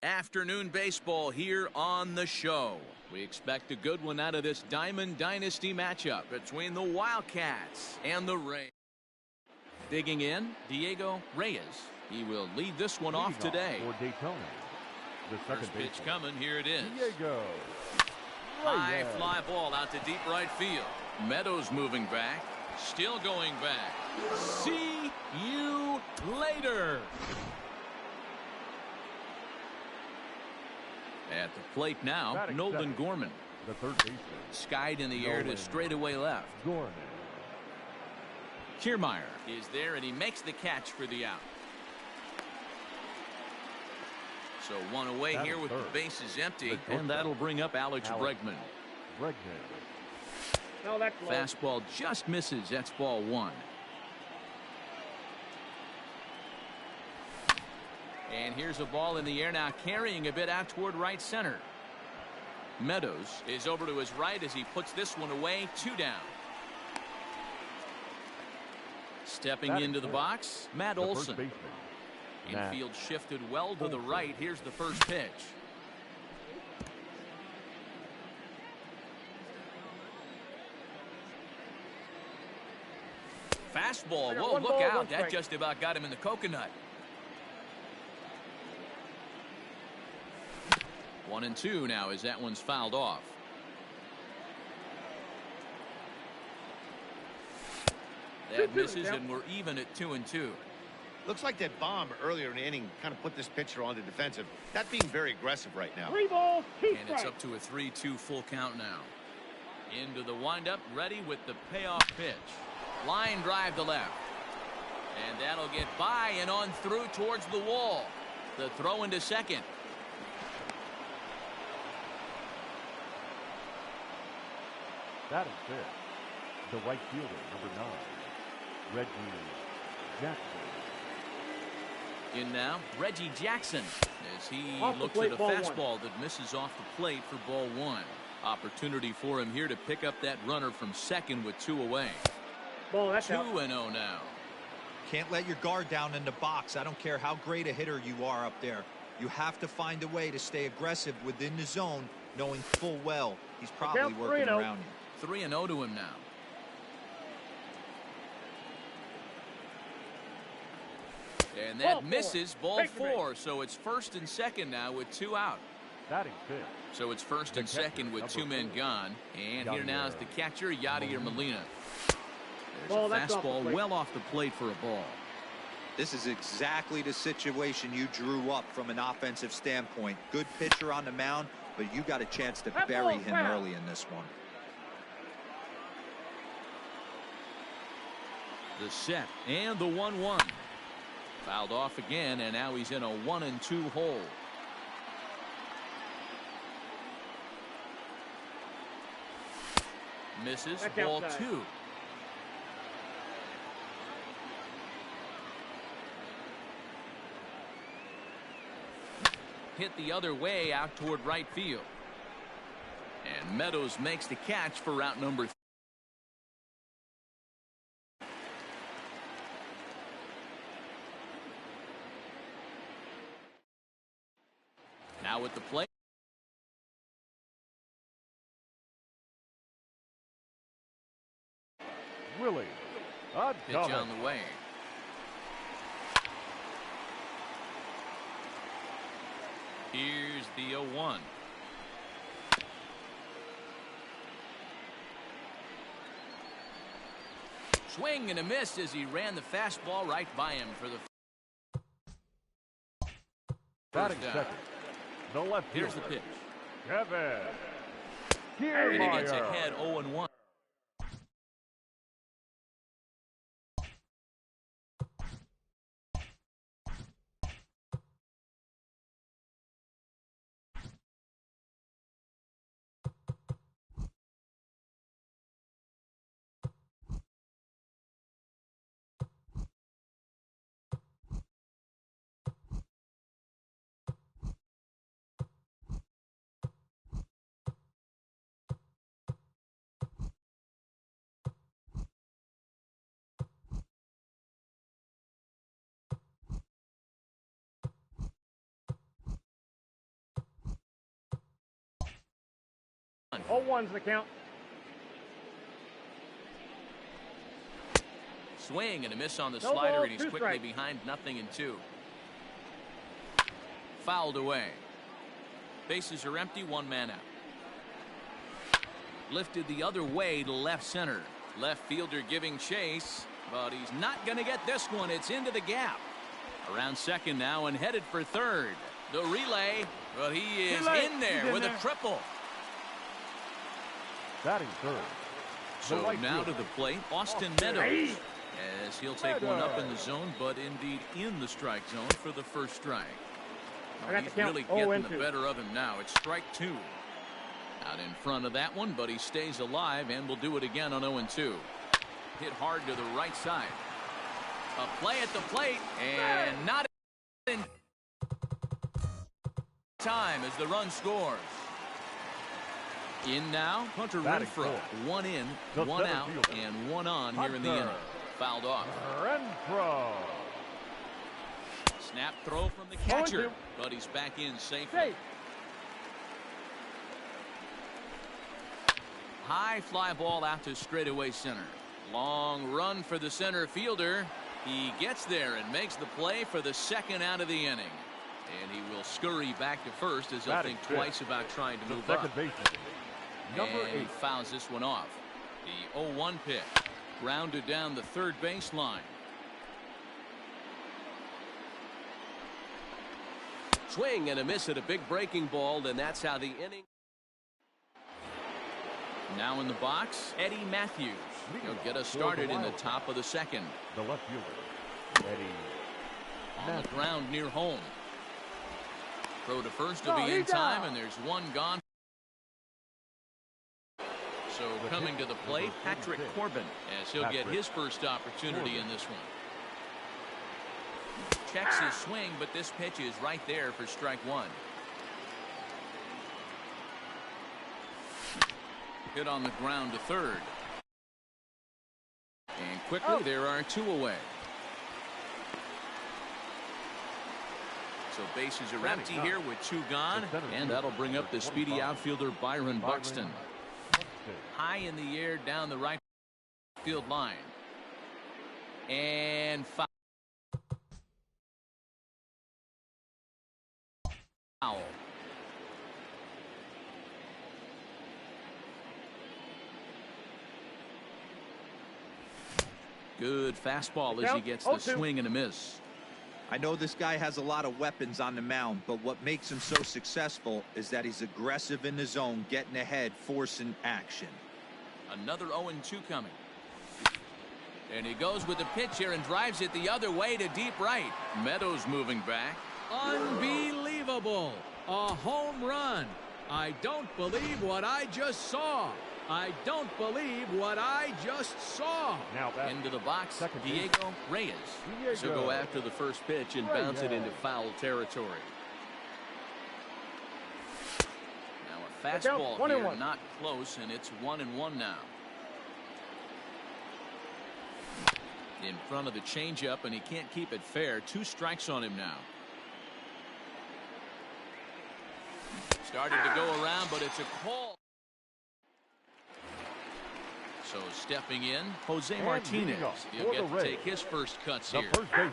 Speaker 1: Afternoon baseball here on the show. We expect a good one out of this Diamond Dynasty matchup between the Wildcats and the Rays. Digging in, Diego Reyes. He will lead this one off today.
Speaker 5: For Daytona, the second
Speaker 1: First pitch coming, here it is.
Speaker 5: Diego
Speaker 1: High
Speaker 5: Reyes.
Speaker 1: fly ball out to deep right field. Meadows moving back, still going back. See you later. At the plate now,
Speaker 5: Batting
Speaker 1: Nolan
Speaker 5: second,
Speaker 1: Gorman.
Speaker 5: The third baseman.
Speaker 1: Skied in the air to straightaway left.
Speaker 5: Gorman.
Speaker 1: Kiermaier is there, and he makes the catch for the out. So one away here with the bases empty, and that'll bring up Alex Bregman.
Speaker 2: No, that's low.
Speaker 1: Fastball just misses. That's ball one. And here's a ball in the air now, carrying a bit out toward right center. Meadows is over to his right as he puts this one away. 2 down. Stepping into the box, Matt Olson. Infield shifted well to the right. Here's the first pitch. Fastball. Whoa, look out. That just about got him in the coconut. 1-2 now as that one's fouled off. That misses, and we're even at 2-2.
Speaker 4: Looks like that bomb earlier in the inning kind of put this pitcher on the defensive. Not being very aggressive right now.
Speaker 2: 3 balls, 2 strikes.
Speaker 1: And it's up to a 3-2 full count now. Into the windup, ready with the payoff pitch. Line drive to left. And that'll get by and on through towards the wall. The throw into second.
Speaker 5: That is it. The right fielder, number 9, Reggie Jackson.
Speaker 1: In now, Reggie Jackson, as he
Speaker 2: Off the
Speaker 1: looks
Speaker 2: plate,
Speaker 1: at a
Speaker 2: ball
Speaker 1: fastball that misses off the plate for ball one. Opportunity for him here to pick up that runner from second with 2 away.
Speaker 2: Ball, that's
Speaker 1: 2-0 now.
Speaker 3: Can't let your guard down in the box. I don't care how great a hitter you are up there. You have to find a way to stay aggressive within the zone, knowing full well he's probably working around you.
Speaker 1: 3-0 to him now. And that misses ball 4. So it's first and second now with 2 out.
Speaker 5: Batting fifth.
Speaker 1: So it's first and second with 2 men gone. And here now is the catcher, Yadier Molina. There's a fastball well off the plate for a ball.
Speaker 3: This is exactly the situation you drew up from an offensive standpoint. Good pitcher on the mound, but you got a chance to bury him early in this one.
Speaker 1: The set and the 1-1. Fouled off again, and now he's in a 1-2 hole. Misses. Ball 2. Hit the other way out toward right field. And Meadows makes the catch for route number 3. Now with the play.
Speaker 5: Willie.
Speaker 1: Pitch on the way. Here's the 0-1. Swing and a miss as he ran the fastball right by him for the
Speaker 5: batting second. The left fielder.
Speaker 1: Here's the pitch.
Speaker 5: Kevin.
Speaker 1: And he gets ahead 0-1.
Speaker 2: Oh, 1's the count.
Speaker 1: Swing and a miss on the slider, and he's quickly behind 0-2. Fouled away. Bases are empty, 1 man out. Lifted the other way to left center. Left fielder giving chase, but he's not going to get this one. It's into the gap. Around second now and headed for third. The relay, but he is in there with a triple.
Speaker 5: Batting third.
Speaker 1: So now to the plate, Austin Meadows, as he'll take one up in the zone, but indeed in the strike zone for the first strike. Well, he's really getting the better of him now. It's strike two. Out in front of that one, but he stays alive and will do it again on 0-2. Hit hard to the right side. A play at the plate, and not in time as the run scores. In now, Hunter Renfroe. One in, one out, and one on here in the inning. Fouled off.
Speaker 5: Renfroe.
Speaker 1: Snap throw from the catcher, but he's back in safely. High fly ball out to straightaway center. Long run for the center fielder. He gets there and makes the play for the second out of the inning. And he will scurry back to first as he'll think twice about trying to move up. And he fouls this one off. The 0-1 pitch. Grounded down the third baseline.
Speaker 6: Swing and a miss at a big breaking ball, and that's how the inning.
Speaker 1: Now in the box, Eddie Matthews. He'll get us started in the top of the second.
Speaker 5: The left fielder, Eddie.
Speaker 1: On the ground near home. Throw to first to be in time, and there's one gone. So coming to the plate, Patrick Corbin, as he'll get his first opportunity in this one. Checks his swing, but this pitch is right there for strike one. Hit on the ground to third. And quickly, there are two away. So bases are empty here with two gone, and that'll bring up the speedy outfielder Byron Buxton. High in the air down the right field line. And foul. Good fastball as he gets the swing and a miss.
Speaker 3: I know this guy has a lot of weapons on the mound, but what makes him so successful is that he's aggressive in the zone, getting ahead, forcing action.
Speaker 1: Another 0-2 coming. And he goes with the pitch here and drives it the other way to deep right. Meadows moving back.
Speaker 7: Unbelievable. A home run. I don't believe what I just saw. I don't believe what I just saw.
Speaker 5: Now
Speaker 1: into the box, Diego Reyes.
Speaker 6: So go after the first pitch and bounce it into foul territory.
Speaker 1: Now a fastball here, not close, and it's 1-1 now. In front of the changeup, and he can't keep it fair. 2 strikes on him now. Started to go around, but it's a call. So stepping in, Jose Martinez. He'll get to take his first cuts here.
Speaker 5: First baseman.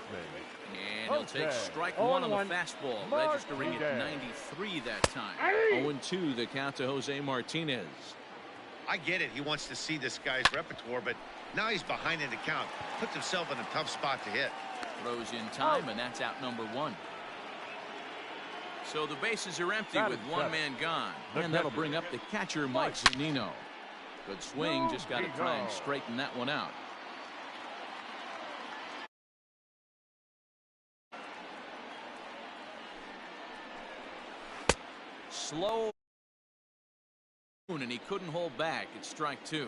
Speaker 1: And he'll take strike one on the fastball, registering at 93 that time. 0-2 the count to Jose Martinez.
Speaker 4: I get it. He wants to see this guy's repertoire, but now he's behind in the count. Puts himself in a tough spot to hit.
Speaker 1: Throws in time, and that's out number 1. So the bases are empty with one man gone. And that'll bring up the catcher, Mike Zunino. Good swing, just got to try and straighten that one out. Slow, and he couldn't hold back. It's strike 2.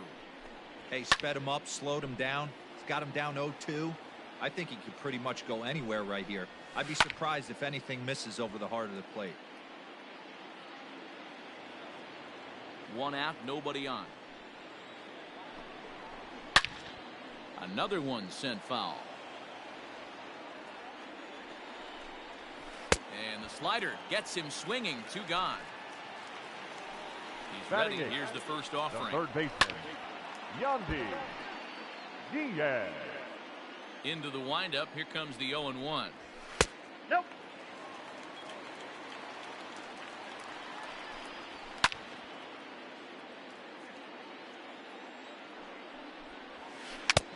Speaker 3: Hey, sped him up, slowed him down. He's got him down 0-2. I think he could pretty much go anywhere right here. I'd be surprised if anything misses over the heart of the plate.
Speaker 1: 1 out, nobody on. Another one sent foul. And the slider gets him swinging. 2 gone. He's ready. Here's the first offering.
Speaker 5: The third baseman, Yandy Diaz.
Speaker 1: Into the windup. Here comes the 0-1.
Speaker 2: Nope.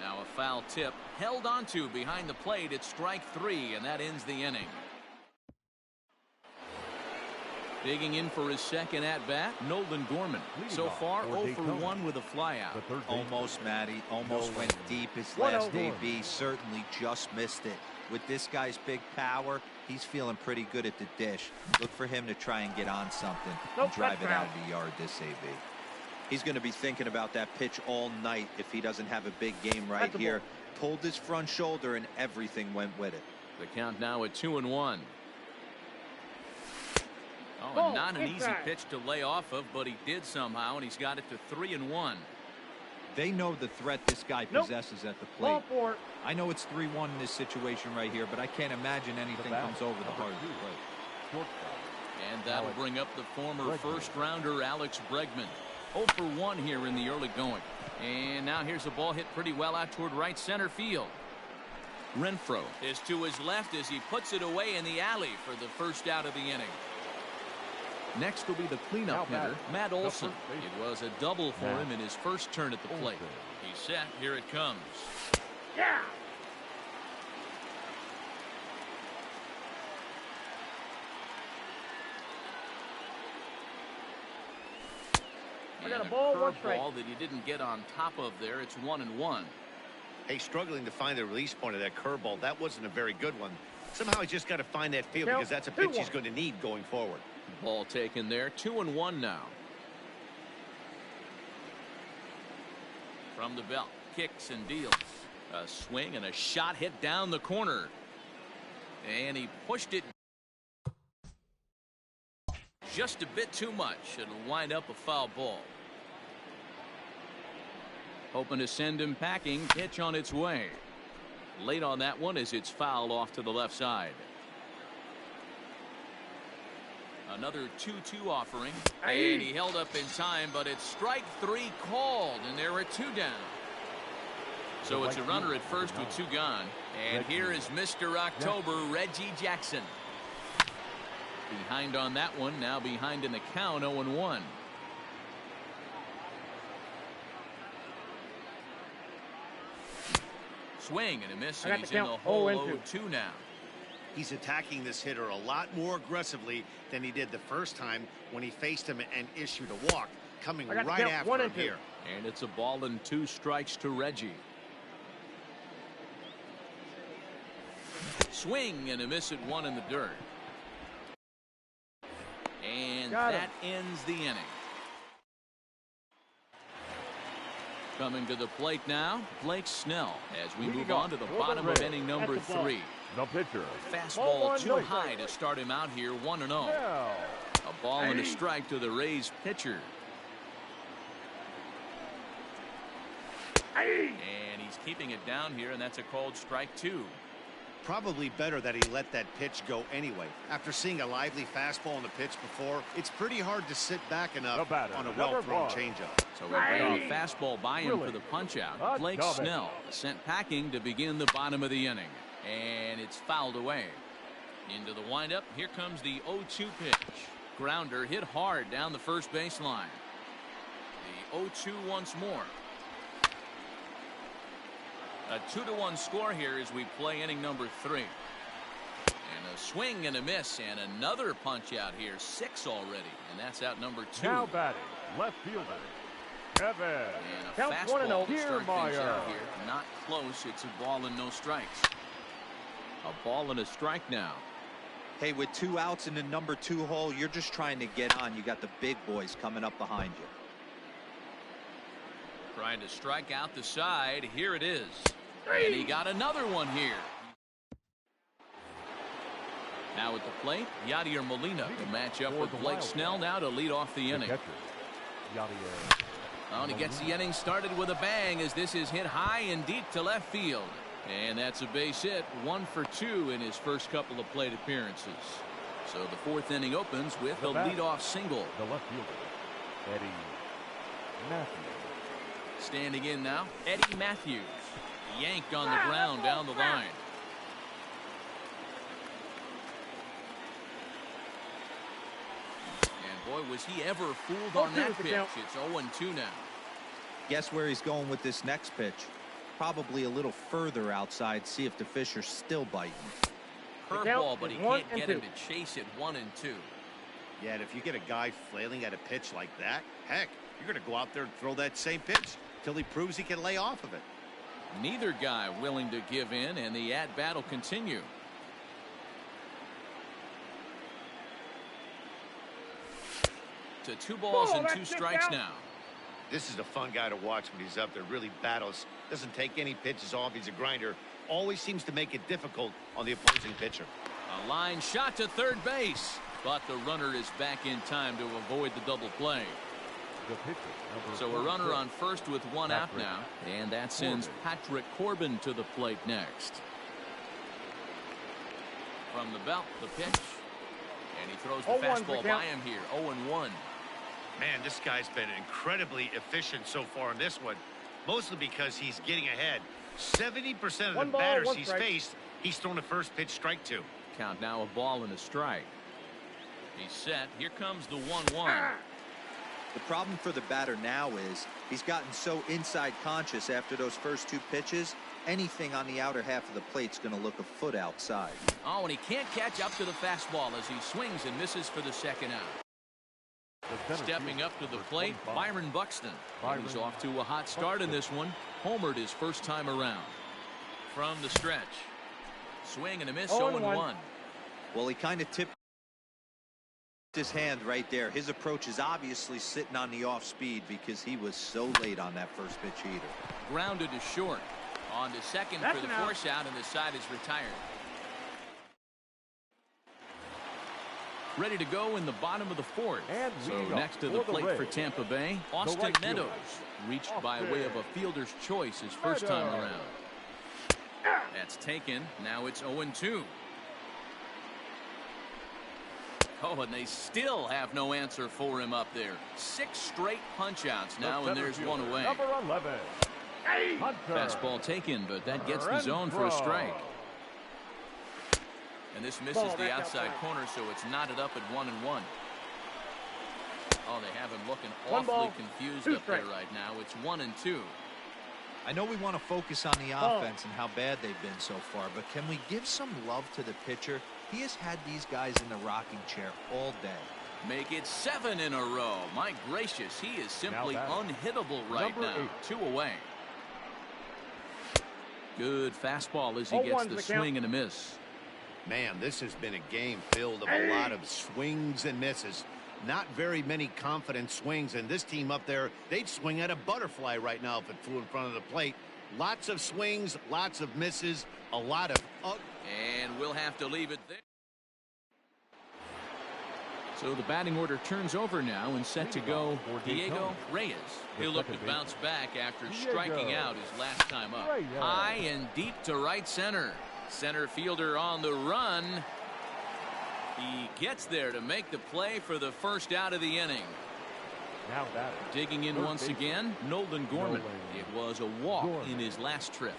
Speaker 1: Now a foul tip held onto behind the plate. It's strike 3, and that ends the inning. Digging in for his second at-bat, Nolan Gorman. So far, 0 for 1 with a flyout.
Speaker 3: Almost, Matty. Almost went deep his last AB. Certainly just missed it. With this guy's big power, he's feeling pretty good at the dish. Look for him to try and get on something and drive it out of the yard this AB. He's going to be thinking about that pitch all night if he doesn't have a big game right here. Pulled his front shoulder and everything went with it.
Speaker 1: The count now at 2-1. Oh, and not an easy pitch to lay off of, but he did somehow, and he's got it to 3-1.
Speaker 3: They know the threat this guy possesses at the plate. I know it's 3-1 in this situation right here, but I can't imagine anything comes over the heart of the plate.
Speaker 1: And that'll bring up the former first-rounder Alex Bregman. 0 for 1 here in the early going. And now here's a ball hit pretty well out toward right center field. Renfroe is to his left as he puts it away in the alley for the first out of the inning. Next will be the cleanup hitter, Matt Olson. It was a double for him in his first turn at the plate. He's set. Here it comes.
Speaker 2: Yeah. I got a ball, one strike.
Speaker 1: Ball that he didn't get on top of there. It's 1-1.
Speaker 4: Hey, struggling to find the release point of that curveball. That wasn't a very good one. Somehow he's just got to find that field because that's a pitch he's going to need going forward.
Speaker 1: Ball taken there. 2-1 now. From the belt, kicks and deals. A swing and a shot hit down the corner. And he pushed it just a bit too much. It'll wind up a foul ball. Hoping to send him packing. Pitch on its way. Late on that one as it's fouled off to the left side. Another 2-2 offering. And he held up in time, but it's strike 3 called, and there are 2 down. So it's a runner at first with 2 gone. And here is Mr. October, Reggie Jackson. Behind on that one, now behind in the count, 0-1. Swing and a miss, and he's in the hole 0-2 now.
Speaker 4: He's attacking this hitter a lot more aggressively than he did the first time when he faced him and issued a walk, coming right after him here.
Speaker 1: And it's a ball and 2 strikes to Reggie. Swing and a miss at 1 in the dirt. And that ends the inning. Coming to the plate now, Blake Snell, as we move on to the bottom of inning number 3.
Speaker 5: The pitcher.
Speaker 1: Fastball too high to start him out here, 1-0. A ball and a strike to the Rays pitcher. And he's keeping it down here, and that's a called strike 2.
Speaker 4: Probably better that he let that pitch go anyway. After seeing a lively fastball on the pitch before, it's pretty hard to sit back enough on a well-thrown changeup.
Speaker 1: So a fastball by him for the punch-out. Blake Snell sent packing to begin the bottom of the inning. And it's fouled away. Into the windup, here comes the 0-2 pitch. Grounder hit hard down the first baseline. The 0-2 once more. A 2-1 score here as we play inning number 3. And a swing and a miss and another punch out here. 6 already. And that's out number 2.
Speaker 5: Now batting, left fielder, Kevin.
Speaker 1: And a fastball to start things out here. Not close. It's a ball and no strikes. A ball and a strike now.
Speaker 3: Hey, with 2 outs in the number 2 hole, you're just trying to get on. You got the big boys coming up behind you.
Speaker 1: Trying to strike out the side. Here it is. And he got another one here. Now at the plate, Yadier Molina will match up with Blake Snell now to lead off the inning. And he gets the inning started with a bang as this is hit high and deep to left field. And that's a base hit, 1 for 2 in his first couple of plate appearances. So the 4th inning opens with a leadoff single.
Speaker 5: The left fielder, Eddie Matthews.
Speaker 1: Standing in now, Eddie Matthews. Yanked on the ground down the line. And boy, was he ever fooled on that pitch. It's 0-2 now.
Speaker 3: Guess where he's going with this next pitch? Probably a little further outside. See if the fish are still biting.
Speaker 1: Curveball, but he can't get him to chase it. 1-2.
Speaker 4: Yet if you get a guy flailing at a pitch like that, heck, you're going to go out there and throw that same pitch till he proves he can lay off of it.
Speaker 1: Neither guy willing to give in, and the at-bat will continue. To 2 balls and 2 strikes now.
Speaker 4: This is a fun guy to watch when he's up there. Really battles. Doesn't take any pitches off. He's a grinder. Always seems to make it difficult on the opposing pitcher.
Speaker 1: A line shot to third base, but the runner is back in time to avoid the double play. So a runner on first with 1 out now, and that sends Patrick Corbin to the plate next. From the belt, the pitch, and he throws the fastball by him here. 0-1.
Speaker 4: Man, this guy's been incredibly efficient so far in this one, mostly because he's getting ahead. 70% of the batters he's faced, he's thrown a first pitch strike to.
Speaker 1: Count now, a ball and a strike. He's set. Here comes the 1-1.
Speaker 3: The problem for the batter now is he's gotten so inside conscious after those first 2 pitches. Anything on the outer half of the plate's going to look a foot outside.
Speaker 1: Oh, and he can't catch up to the fastball as he swings and misses for the second out. Stepping up to the plate, Byron Buxton. He's off to a hot start in this one. Homered his first time around. From the stretch. Swing and a miss, 0-1.
Speaker 3: Well, he kind of tipped his hand right there. His approach is obviously sitting on the off speed because he was so late on that first pitch either.
Speaker 1: Grounded to short. On to second for the force out, and the side is retired. Ready to go in the bottom of the 4th. So next to the plate for Tampa Bay, Austin Meadows reached by way of a fielder's choice his first time around. That's taken. Now it's 0-2. Oh, and they still have no answer for him up there. 6 straight punch-outs now, and there's 1 away.
Speaker 5: Number 11.
Speaker 1: Fastball taken, but that gets the zone for a strike. And this misses the outside corner, so it's knotted up at 1-1. Oh, they have him looking awfully confused up there right now. It's 1-2.
Speaker 3: I know we want to focus on the offense and how bad they've been so far, but can we give some love to the pitcher? He has had these guys in the rocking chair all day.
Speaker 1: Make it 7 in a row. My gracious, he is simply unhittable right now. 2 away. Good fastball as he gets the swing and a miss.
Speaker 4: Man, this has been a game filled of a lot of swings and misses. Not very many confident swings, and this team up there, they'd swing at a butterfly right now if it flew in front of the plate. Lots of swings, lots of misses, a lot of...
Speaker 1: And we'll have to leave it there. So the batting order turns over now and set to go Diego Reyes. He'll look to bounce back after striking out his last time up. High and deep to right center. Center fielder on the run. He gets there to make the play for the first out of the inning. Digging in once again, Nolan Gorman. It was a walk in his last trip.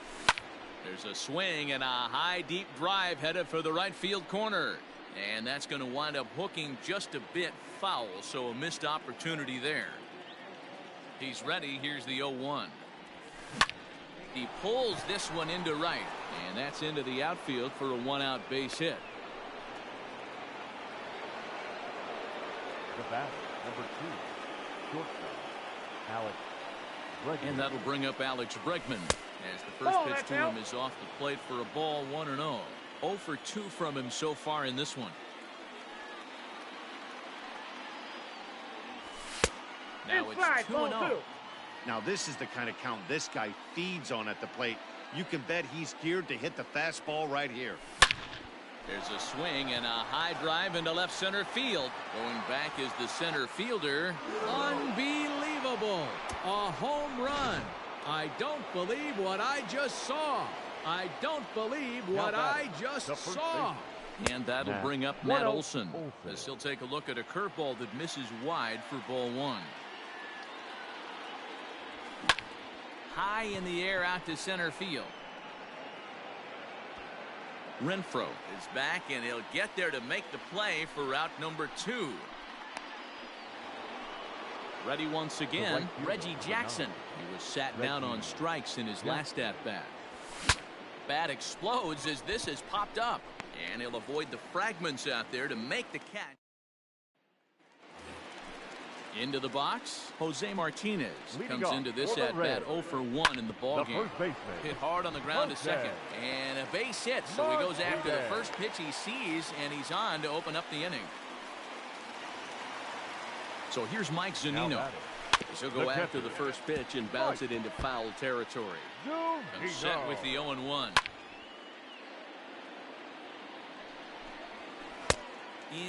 Speaker 1: There's a swing and a high deep drive headed for the right field corner. And that's going to wind up hooking just a bit foul, so a missed opportunity there. He's ready. Here's the 0-1. He pulls this one into right, and that's into the outfield for a 1-out base hit.
Speaker 5: The batter, number 2, shortstop, Alex Bregman.
Speaker 1: And that'll bring up Alex Bregman as the first pitch to him is off the plate for a ball, 1-0. 0 for 2 from him so far in this one. Now it's 2-0.
Speaker 4: Now this is the kind of count this guy feeds on at the plate. You can bet he's geared to hit the fastball right here.
Speaker 1: There's a swing and a high drive into left center field. Going back is the center fielder.
Speaker 7: Unbelievable. A home run. I don't believe what I just saw. I don't believe what I just saw.
Speaker 1: And that'll bring up Matt Olson as he'll take a look at a curveball that misses wide for ball 1. High in the air out to center field. Renfroe is back, and he'll get there to make the play for route number 2. Ready once again, Reggie Jackson. He was sat down on strikes in his last at-bat. Bat explodes as this has popped up, and he'll avoid the fragments out there to make the catch. Into the box, Jose Martinez
Speaker 5: Leading
Speaker 1: comes
Speaker 5: off
Speaker 1: into this
Speaker 5: for the
Speaker 1: at-bat
Speaker 5: Reds,
Speaker 1: 0 for 1 in the ball
Speaker 5: the
Speaker 1: game.
Speaker 5: first baseman,
Speaker 1: Hit hard on the ground to
Speaker 5: Jose
Speaker 1: second. And a base hit, so he goes after the first pitch he sees, and he's on to open up the inning. So here's Mike Zunino. He'll go after the first pitch and bounce it into foul territory. And set with the 0-1.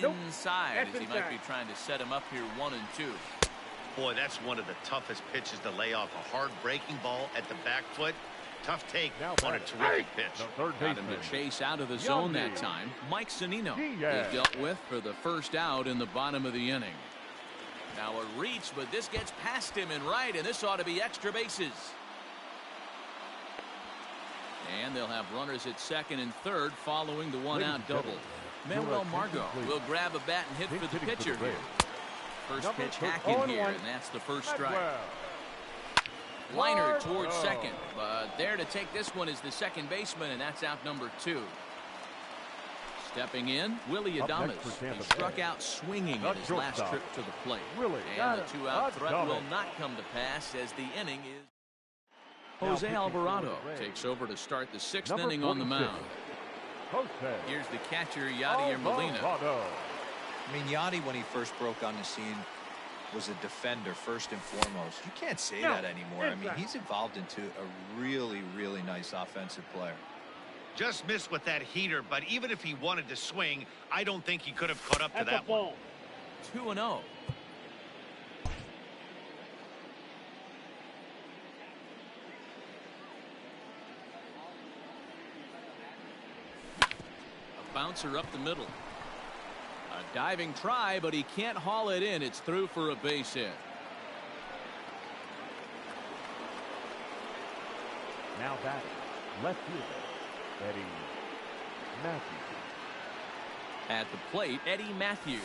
Speaker 1: Inside, as he might be trying to set him up here 1-2.
Speaker 4: Boy, that's one of the toughest pitches to lay off. A hard breaking ball at the back foot. Tough take on a terrific pitch.
Speaker 1: Got him to chase out of the zone that time. Mike Zunino is dealt with for the first out in the bottom of the inning. Now a reach, but this gets past him in right, and this ought to be extra bases. And they'll have runners at second and third following the one-out double. Manuel Margot will grab a bat and hit for the pitcher here. First pitch hacking here, and that's the first strike. Liner towards second, but there to take this one is the second baseman, and that's out number 2. Stepping in, Willie Adames. He struck out swinging in his last trip to the plate. And the 2-out threat will not come to pass as the inning is. Jose Alvarado takes over to start the 6th inning on the mound. Here's the catcher, Yadier Molina.
Speaker 3: I mean, Yadi, when he first broke on the scene, was a defender first and foremost. You can't say that anymore. I mean, he's evolved into a really, really nice offensive player.
Speaker 4: Just missed with that heater, but even if he wanted to swing, I don't think he could have caught up to that one.
Speaker 1: 2-0. A bouncer up the middle. A diving try, but he can't haul it in. It's through for a base hit.
Speaker 5: Now batting, left fielder, Eddie Matthews.
Speaker 1: At the plate, Eddie Matthews.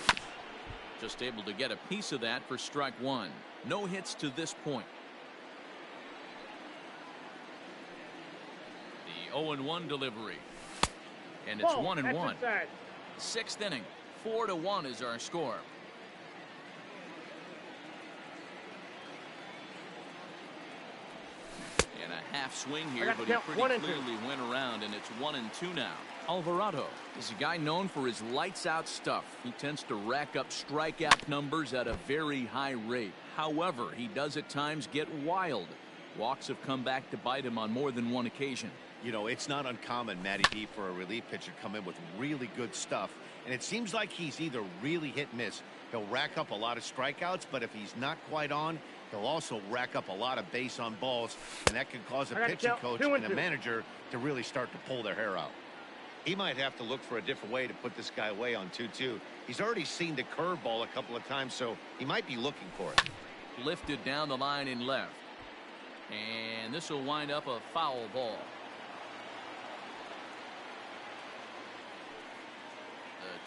Speaker 1: Just able to get a piece of that for strike 1. No hits to this point. The 0-1 delivery. And it's 1-1. 6th inning. 4-1 is our score. And a half swing here, but he pretty clearly went around, and it's 1-2 now. Alvarado is a guy known for his lights-out stuff. He tends to rack up strikeout numbers at a very high rate. However, he does at times get wild. Walks have come back to bite him on more than one occasion.
Speaker 4: You know, it's not uncommon, Matty B, for a relief pitcher to come in with really good stuff. And it seems like he's either really hit and miss. He'll rack up a lot of strikeouts, but if he's not quite on, he'll also rack up a lot of base on balls. And that can cause a pitching coach and a manager to really start to pull their hair out. He might have to look for a different way to put this guy away on 2-2. He's already seen the curveball a couple of times, so he might be looking for it.
Speaker 1: Lifted down the line in left. And this will wind up a foul ball.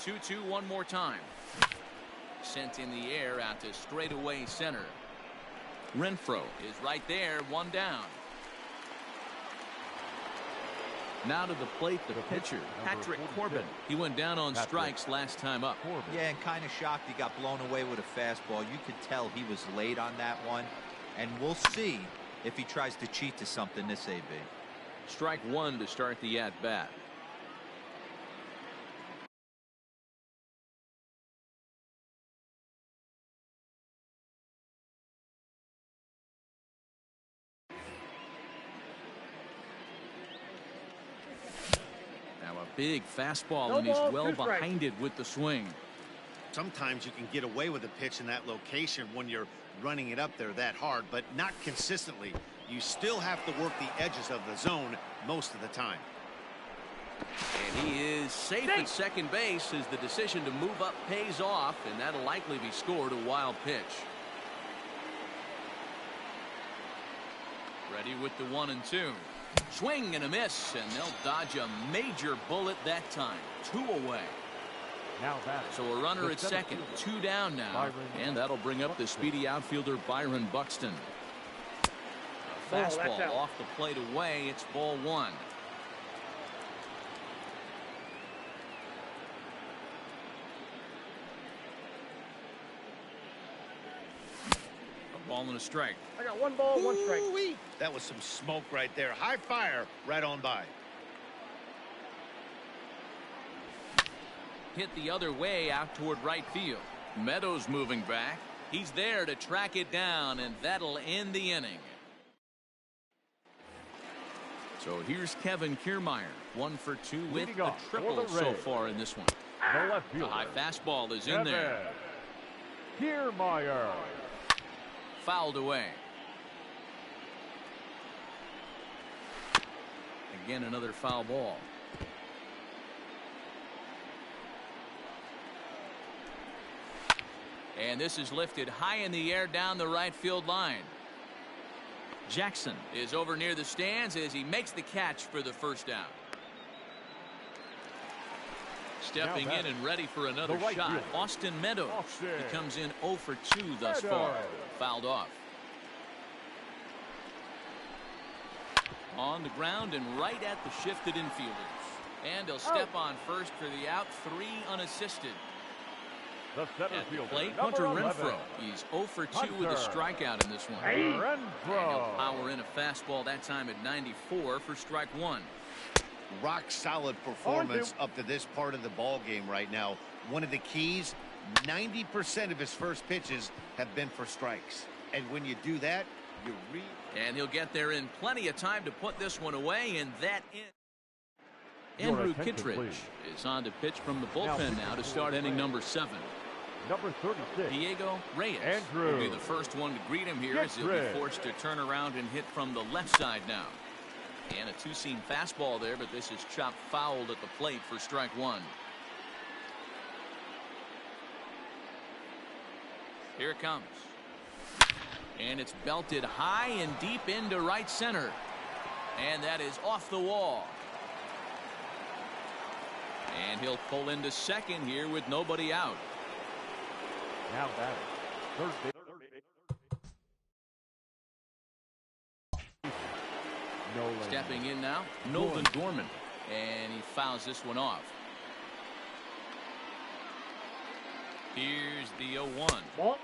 Speaker 1: The 2-2 one more time. Sent in the air out to straightaway center. Renfroe is right there, one down. Now to the plate, the pitcher, Patrick Corbin. He went down on strikes last time up.
Speaker 3: Yeah, and kind of shocked he got blown away with a fastball. You could tell he was late on that one. And we'll see if he tries to cheat to something this AB.
Speaker 1: Strike 1 to start the at-bat. Big fastball, and he's well behind it with the swing.
Speaker 4: Sometimes you can get away with a pitch in that location when you're running it up there that hard, but not consistently. You still have to work the edges of the zone most of the time.
Speaker 1: And he is safe at second base as the decision to move up pays off, and that'll likely be scored a wild pitch. Ready with the 1-2. Swing and a miss, and they'll dodge a major bullet that time. 2 away. So a runner at second, 2 down now, and that'll bring up the speedy outfielder Byron Buxton. A fastball off the plate away. It's ball 1. Ball and a strike.
Speaker 2: I got 1 ball, 1 strike.
Speaker 4: Ooh-wee. That was some smoke right there. High fire right on by.
Speaker 1: Hit the other way out toward right field. Meadows moving back. He's there to track it down, and that'll end the inning. So here's Kevin Kiermaier, 1 for 2 with
Speaker 5: Leading
Speaker 1: a
Speaker 5: off for
Speaker 1: triple
Speaker 5: the
Speaker 1: so
Speaker 5: Rays.
Speaker 1: far in this one.
Speaker 5: The left
Speaker 1: The
Speaker 5: fielder.
Speaker 1: high fastball is in there.
Speaker 5: Kiermaier.
Speaker 1: Fouled away. Again, another foul ball. And this is lifted high in the air down the right field line. Jackson is over near the stands as he makes the catch for the first down. Stepping in and ready for another
Speaker 5: right
Speaker 1: shot,
Speaker 5: fielder.
Speaker 1: Austin Meadows.
Speaker 5: Austin.
Speaker 1: He comes in 0 for 2 thus far.
Speaker 5: Meadows.
Speaker 1: Fouled off. On the ground and right at the shifted infielders. And he'll step on first for the out, 3 unassisted.
Speaker 5: The center
Speaker 1: At the
Speaker 5: fielder.
Speaker 1: plate,
Speaker 5: number
Speaker 1: Hunter
Speaker 5: 11.
Speaker 1: Renfroe. He's 0 for 2 with a
Speaker 5: Hunter.
Speaker 1: strikeout in this one.
Speaker 5: Renfroe.
Speaker 1: And he'll power in a fastball that time at 94 for strike 1.
Speaker 4: Rock solid performance up to this part of the ball game right now. One of the keys, 90% of his first pitches have been for strikes. And when you do that, you
Speaker 1: And he'll get there in plenty of time to put this one away, and that in.
Speaker 5: Your
Speaker 1: Andrew
Speaker 5: attention,
Speaker 1: Kittredge
Speaker 5: please.
Speaker 1: is on to pitch from the bullpen now to start inning number 7.
Speaker 5: Number 36.
Speaker 1: Diego Reyes
Speaker 5: Andrew
Speaker 1: will be the first one to greet him here as he'll be
Speaker 5: Kittredge.
Speaker 1: forced to turn around and hit from the left side now. And a 2-seam fastball there, but this is chopped fouled at the plate for strike 1. Here it comes. And it's belted high and deep into right center. And that is off the wall. And he'll pull into second here with nobody out.
Speaker 5: Now batting. Third base. Nolan.
Speaker 1: Stepping in now, Nolan Gorman. And he fouls this one off. Here's the 0-1.
Speaker 2: Ball.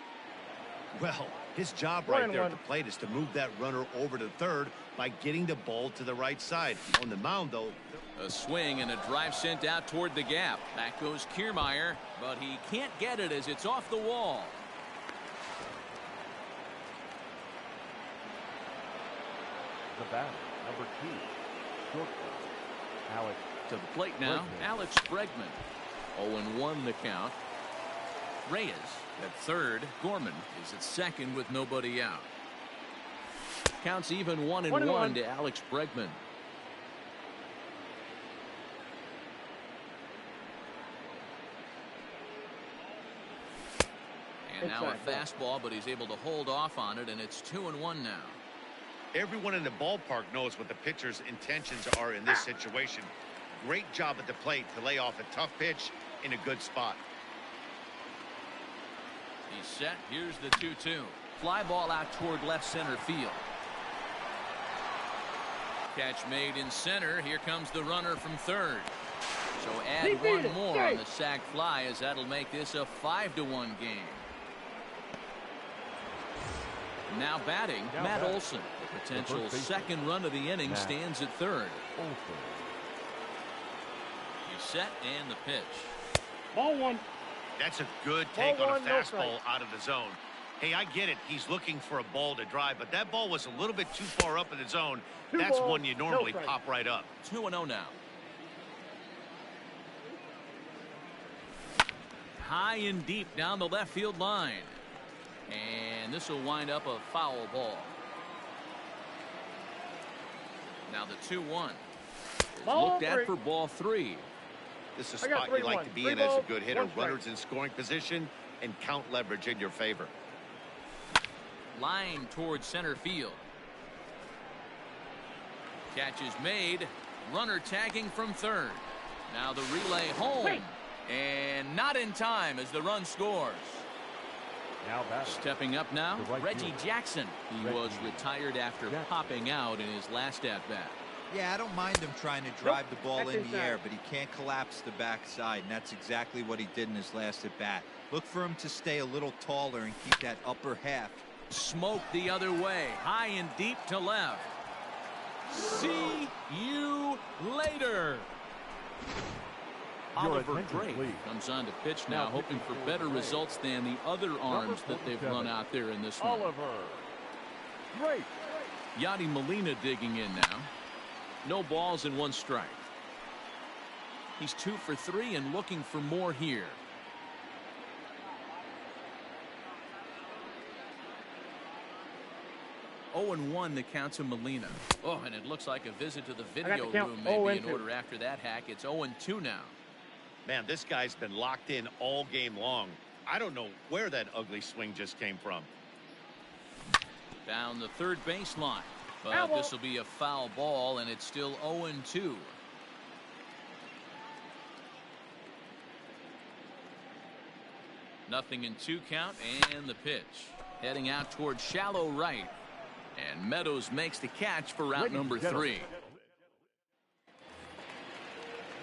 Speaker 4: Well, his job
Speaker 2: One
Speaker 4: right
Speaker 2: and
Speaker 4: there
Speaker 2: one.
Speaker 4: at the plate is to move that runner over to third by getting the ball to the right side. On the mound, though.
Speaker 1: A swing and a drive sent out toward the gap. Back goes Kiermaier, but he can't get it as it's off the wall.
Speaker 5: The batter. Number 2. Shortstop. Alex.
Speaker 1: To the plate now,
Speaker 5: Bregman.
Speaker 1: Alex Bregman. 0-1 the count. Reyes at third. Gorman is at second with nobody out. Counts even 1-1 to Alex Bregman. And now a fastball, but he's able to hold off on it, and it's 2-1 now.
Speaker 4: Everyone in the ballpark knows what the pitcher's intentions are in this situation. Great job at the plate to lay off a tough pitch in a good spot.
Speaker 1: He's set. Here's the 2-2. Fly ball out toward left center field. Catch made in center. Here comes the runner from third. So add one more on the sac fly, as that'll make this a 5-1 game. Now batting, Matt Olson. The potential second run of the inning stands at third. He's set and the pitch.
Speaker 2: Ball 1.
Speaker 4: That's a good take
Speaker 2: Ball
Speaker 4: on a
Speaker 2: one, no
Speaker 4: fastball
Speaker 2: strike.
Speaker 4: out of the zone. Hey, I get it. He's looking for a ball to drive, but that ball was a little bit too far up in the zone. That's
Speaker 2: balls,
Speaker 4: one you
Speaker 2: no
Speaker 4: normally
Speaker 2: strike.
Speaker 4: pop right up.
Speaker 1: 2-0 now. High and deep down the left field line. And this will wind up a foul ball. Now the 2-1 is looked at for ball 3.
Speaker 4: This is a
Speaker 2: I got
Speaker 4: spot you like
Speaker 2: 3-1.
Speaker 4: to be
Speaker 2: Three
Speaker 4: in as a
Speaker 2: balls,
Speaker 4: good hitter.
Speaker 2: one strike.
Speaker 4: Runners in scoring position and count leverage in your favor.
Speaker 1: Line towards center field. Catch is made. Runner tagging from third. Now the relay home. And not in time as the run scores.
Speaker 5: Now batting.
Speaker 1: Stepping up now,
Speaker 5: The right
Speaker 1: Reggie
Speaker 5: fielder.
Speaker 1: Jackson. He
Speaker 5: Reggie
Speaker 1: was retired after
Speaker 5: Jackson.
Speaker 1: popping out in his last at-bat.
Speaker 3: Yeah, I don't mind him trying to drive the ball
Speaker 2: That's
Speaker 3: in the
Speaker 2: inside.
Speaker 3: air, but he can't collapse the backside, and that's exactly what he did in his last at-bat. Look for him to stay a little taller and keep that upper half
Speaker 1: Smoked the other way, high and deep to left. See you later. Oliver Drake comes on to pitch now, hoping for better results than the other arms that they've run out there in this one.
Speaker 5: Oliver Drake.
Speaker 1: Yadi Molina digging in now. No balls and 1 strike. He's 2 for 3 and looking for more here. Oh, and 1 the count to Molina. Oh, and it looks like a visit to the video room may be in order after that hack. It's 0-2 now.
Speaker 4: Man, this guy's been locked in all game long. I don't know where that ugly swing just came from.
Speaker 1: Down the third baseline. But this will be a foul ball, and it's still 0-2. Nothing in 2 count, and the pitch. Heading out towards shallow right. And Meadows makes the catch for route number 3.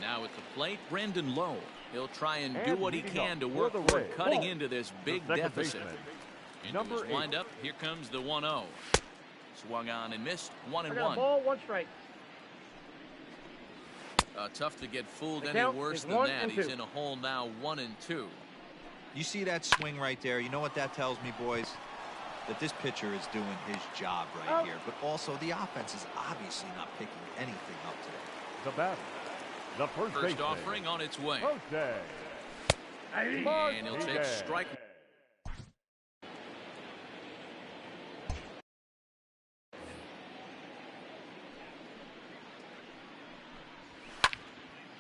Speaker 1: Now at the plate, Brendan Lowe. He'll try and do what he can to work toward cutting into this big deficit. Into his windup, here comes the 1-0. Swung on and missed. 1-1.
Speaker 2: Ball, 1 strike.
Speaker 1: Tough to get fooled any worse than that. He's in a hole now, 1-2.
Speaker 3: You see that swing right there? You know what that tells me, boys? That this pitcher is doing his job right here. But also, the offense is obviously not picking anything up today.
Speaker 5: The batter, the first
Speaker 1: offering on its way.
Speaker 5: Okay.
Speaker 1: And he'll take strike.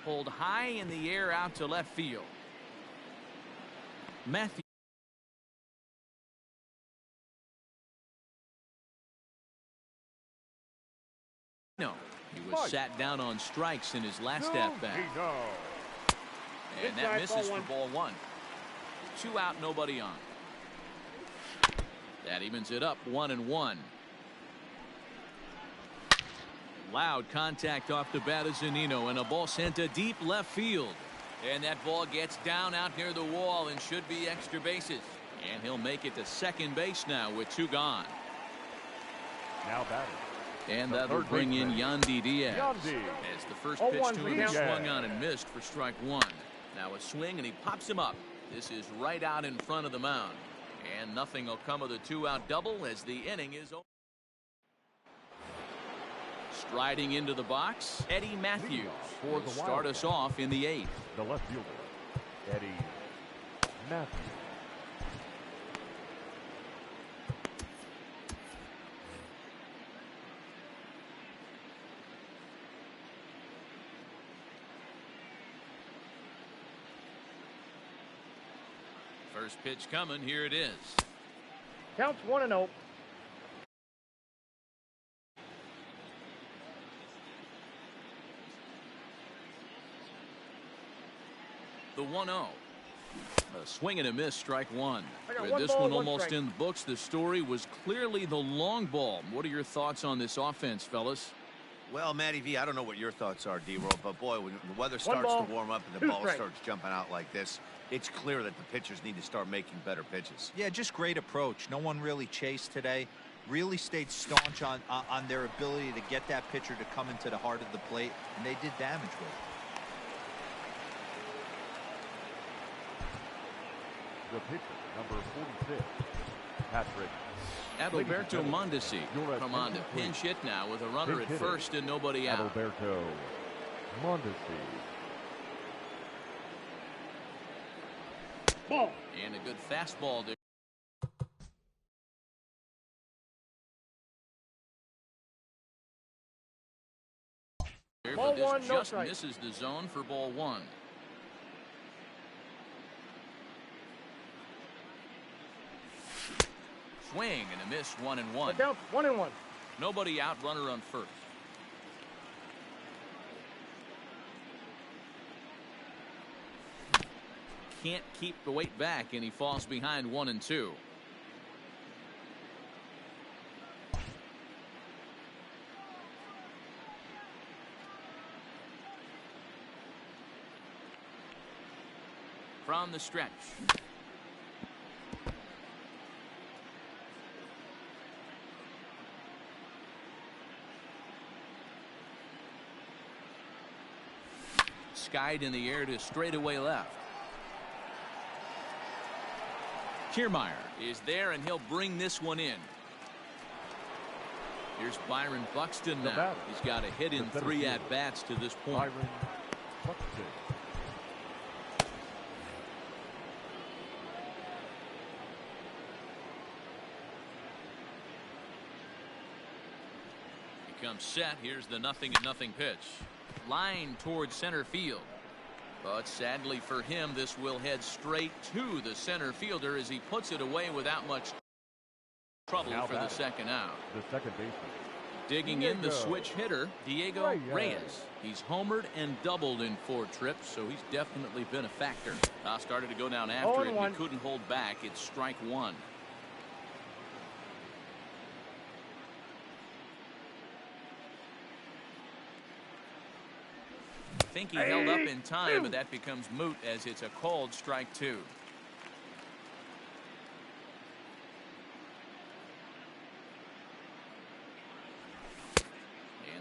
Speaker 1: Pulled high in the air out to left field. Matthew. No, he was sat down on strikes in his last at-bat. And that misses for ball 1. 2 out, nobody on. That evens it up, 1-1. Loud contact off the bat of Zunino, and a ball sent to deep left field. And that ball gets down out near the wall and should be extra bases. And he'll make it to second base now with 2 gone.
Speaker 5: Now batting.
Speaker 1: And that'll bring in Yandy Diaz. As the first pitch to him swung on and missed for strike 1. Now a swing and he pops him up. This is right out in front of the mound. And nothing will come of the 2-out double as the inning is over. Striding into the box, Eddie Matthews will start us off in the 8th.
Speaker 5: The left fielder, Eddie Matthews.
Speaker 1: First pitch coming, here it is.
Speaker 2: Counts 1-0.
Speaker 1: The 1-0. A swing and a miss, strike 1. With this
Speaker 2: ball,
Speaker 1: one
Speaker 2: 1
Speaker 1: almost
Speaker 2: strike.
Speaker 1: in the books, the story was clearly the long ball. What are your thoughts on this offense, fellas?
Speaker 4: Well, Matty V, I don't know what your thoughts are, D-Roll, but boy, when the weather starts to warm up and the ball starts jumping out like this, it's clear that the pitchers need to start making better pitches.
Speaker 3: Yeah, just great approach. No one really chased today. Really stayed staunch on their ability to get that pitcher to come into the heart of the plate, and they did damage with it.
Speaker 5: The pitcher, number 46, Patrick
Speaker 1: Adalberto Mondesi come on to pinch hit now with a runner at first and nobody out.
Speaker 5: Adalberto Mondesi.
Speaker 2: Ball.
Speaker 1: And a good fastball there.
Speaker 2: Ball
Speaker 1: But this
Speaker 2: 1, no
Speaker 1: just
Speaker 2: strike.
Speaker 1: misses the zone for ball 1. Swing and a miss, 1-1.
Speaker 2: Count 1-1.
Speaker 1: Nobody out, runner on first. Can't keep the weight back, and he falls behind 1-2. From the stretch. skied in the air to straightaway left. Kiermaier is there, and he'll bring this one in. Here's Byron Buxton now. He's got a hit in 3 at-bats to this point.
Speaker 5: Byron Buxton.
Speaker 1: He comes set. Here's the 0-0 pitch. Line towards center field. But sadly for him, this will head straight to the center fielder as he puts it away without much trouble for the second out.
Speaker 5: The second baseman.
Speaker 1: Digging in the switch hitter, Diego Reyes. He's homered and doubled in 4 trips, so he's definitely been a factor. Started to go down after it, and he couldn't hold back. It's strike 1. I think he held up in time, but that becomes moot as it's a called strike 2.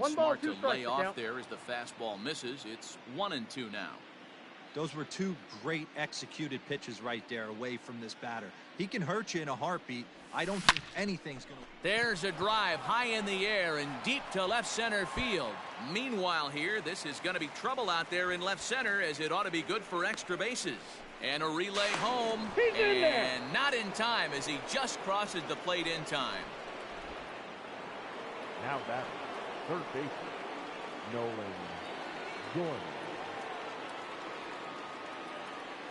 Speaker 1: And smart to lay off there as the fastball misses. It's 1-2 now.
Speaker 3: Those were 2 great executed pitches right there away from this batter. He can hurt you in a heartbeat. I don't think anything's going to.
Speaker 1: There's a drive high in the air and deep to left center field. Meanwhile here, this is going to be trouble out there in left center, as it ought to be good for extra bases. And a relay home. And not in time, as he just crosses the plate in time.
Speaker 5: Now batting, third baseman, Nolan Gorman.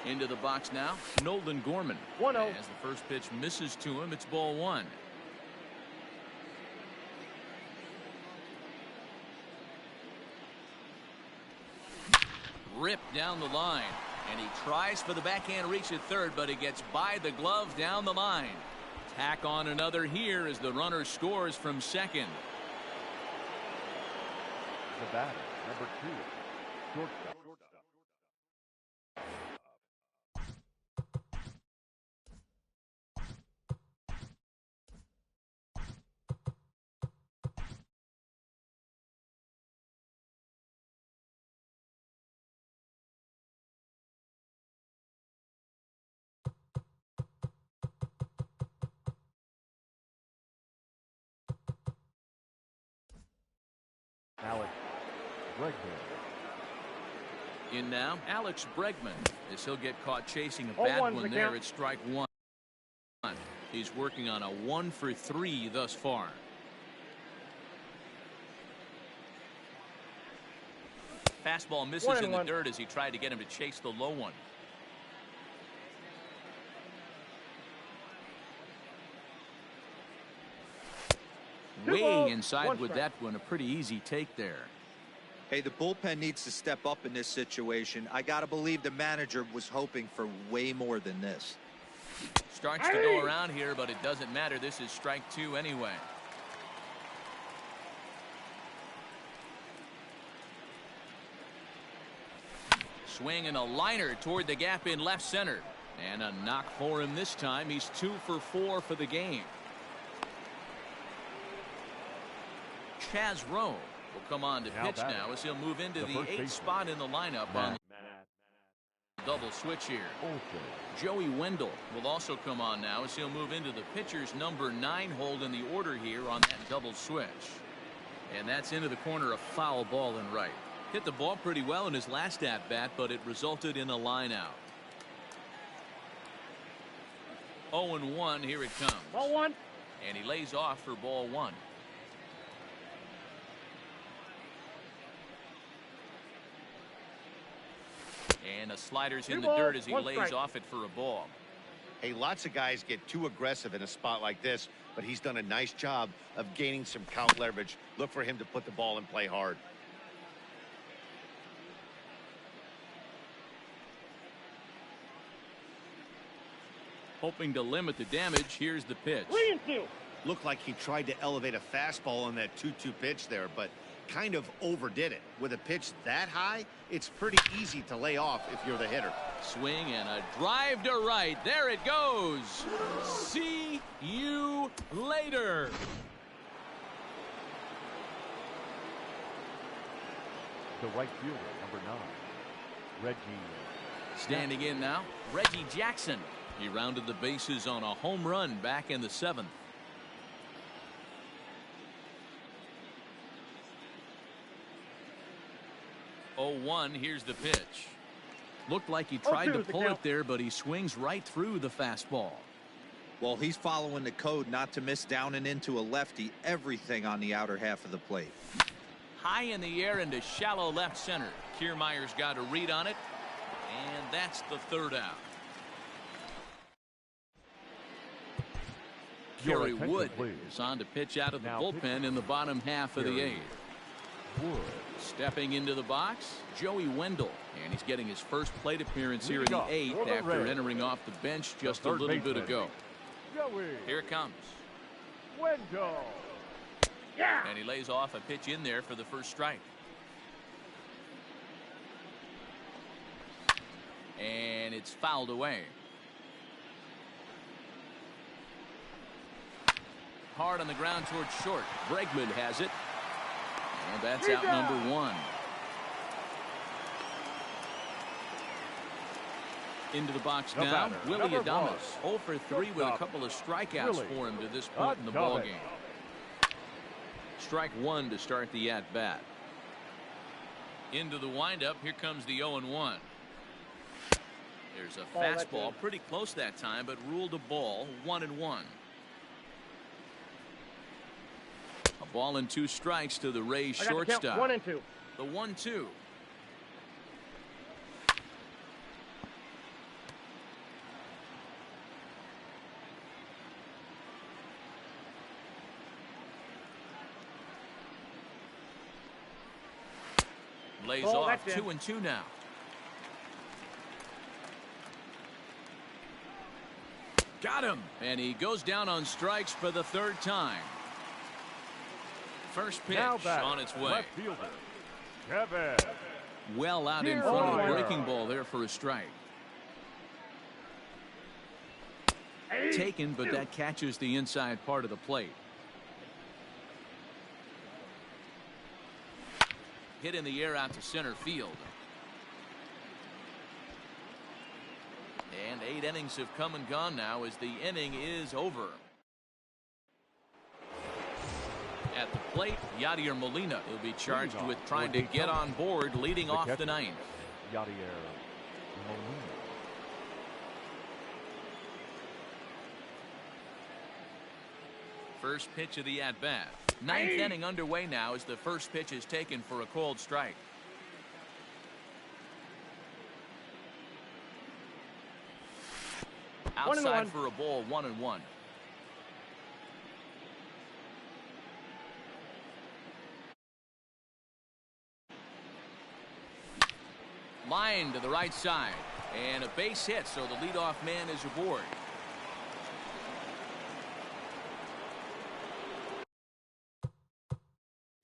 Speaker 1: Into the box now, Nolan Gorman.
Speaker 2: 1-0.
Speaker 1: As the first pitch misses to him, it's ball 1. Ripped down the line, and he tries for the backhand reach at third, but it gets by the glove down the line. Tack on another here as the runner scores from second.
Speaker 5: The batter, number 2, shortstop. Alex Bregman.
Speaker 1: In now, Alex Bregman, as he'll get caught chasing a bad one there at strike 1. He's working on a 1 for 3 thus far. Fastball misses in the dirt as he tried to get him to chase the low one. Way inside with that one. A pretty easy take there.
Speaker 3: Hey, the bullpen needs to step up in this situation. I got to believe the manager was hoping for way more than this.
Speaker 1: Starts to go around here, but it doesn't matter. This is strike 2 anyway. Swing and a liner toward the gap in left center. And a knock for him this time. He's 2 for 4 for the game. Chaz Rowe will come on to pitch now as he'll move into the 8th spot in the lineup on the double switch here. Joey Wendell will also come on now as he'll move into the pitcher's number 9 hold in the order here on that double switch. And that's into the corner, a foul ball and right. Hit the ball pretty well in his last at-bat, but it resulted in a line out. 0-1, here it comes.
Speaker 2: Ball 1.
Speaker 1: And he lays off for ball 1. And a slider's in the dirt as he lays off it for a ball.
Speaker 4: Hey, lots of guys get too aggressive in a spot like this, but he's done a nice job of gaining some count leverage. Look for him to put the ball in play hard.
Speaker 1: Hoping to limit the damage, here's the pitch.
Speaker 2: 3-2.
Speaker 4: Looked like he tried to elevate a fastball on that 2-2 pitch there, but kind of overdid it. With a pitch that high, it's pretty easy to lay off if you're the hitter.
Speaker 1: Swing and a drive to right. There it goes. See you later.
Speaker 5: The right fielder, number 9, Reggie.
Speaker 1: Standing in now, Reggie Jackson. He rounded the bases on a home run back in the 7th. 0-1, here's the pitch. Looked like he tried to pull it there, but he swings right through the fastball.
Speaker 3: Well, he's following the code not to miss down and into a lefty. Everything on the outer half of the plate.
Speaker 1: High in the air into shallow left center. Kiermaier's got a read on it, and that's the 3rd out. Kerry Wood is on to pitch out of the bullpen in the bottom half of the 8th. Stepping into the box, Joey Wendell, and he's getting his first plate appearance here in the 8th after entering off the bench just a little bit ago. Here it comes.
Speaker 5: Wendell.
Speaker 1: And he lays off a pitch in there for the first strike. And it's fouled away. Hard on the ground towards short.
Speaker 6: Bregman has it.
Speaker 1: And that's out number 1. Into the box now, Willie Adames. 0 for 3 with a couple of strikeouts for him to this point in the ballgame. Strike 1 to start the at-bat. Into the windup, here comes the 0-1. There's a fastball, pretty close that time, but ruled a ball, 1-1. A ball and 2 strikes to the Rays shortstop.
Speaker 2: 1 and 2.
Speaker 1: The 1-2. Lays off 2-2 now. Got him. And he goes down on strikes for the 3rd time. First pitch on its way.
Speaker 5: Left fielder, Kevin.
Speaker 1: Well out in front of the breaking ball there for a strike. Taken, but that catches the inside part of the plate. Hit in the air out to center field. And 8 innings have come and gone now as the inning is over. At the plate, Yadier Molina will be charged with trying to get on board, leading off the 9th.
Speaker 5: Yadier Molina.
Speaker 1: First pitch of the at-bat. 9th inning underway now as the first pitch is taken for a called strike. Outside for a ball, 1-1. Line to the right side, and a base hit, so the leadoff man is aboard.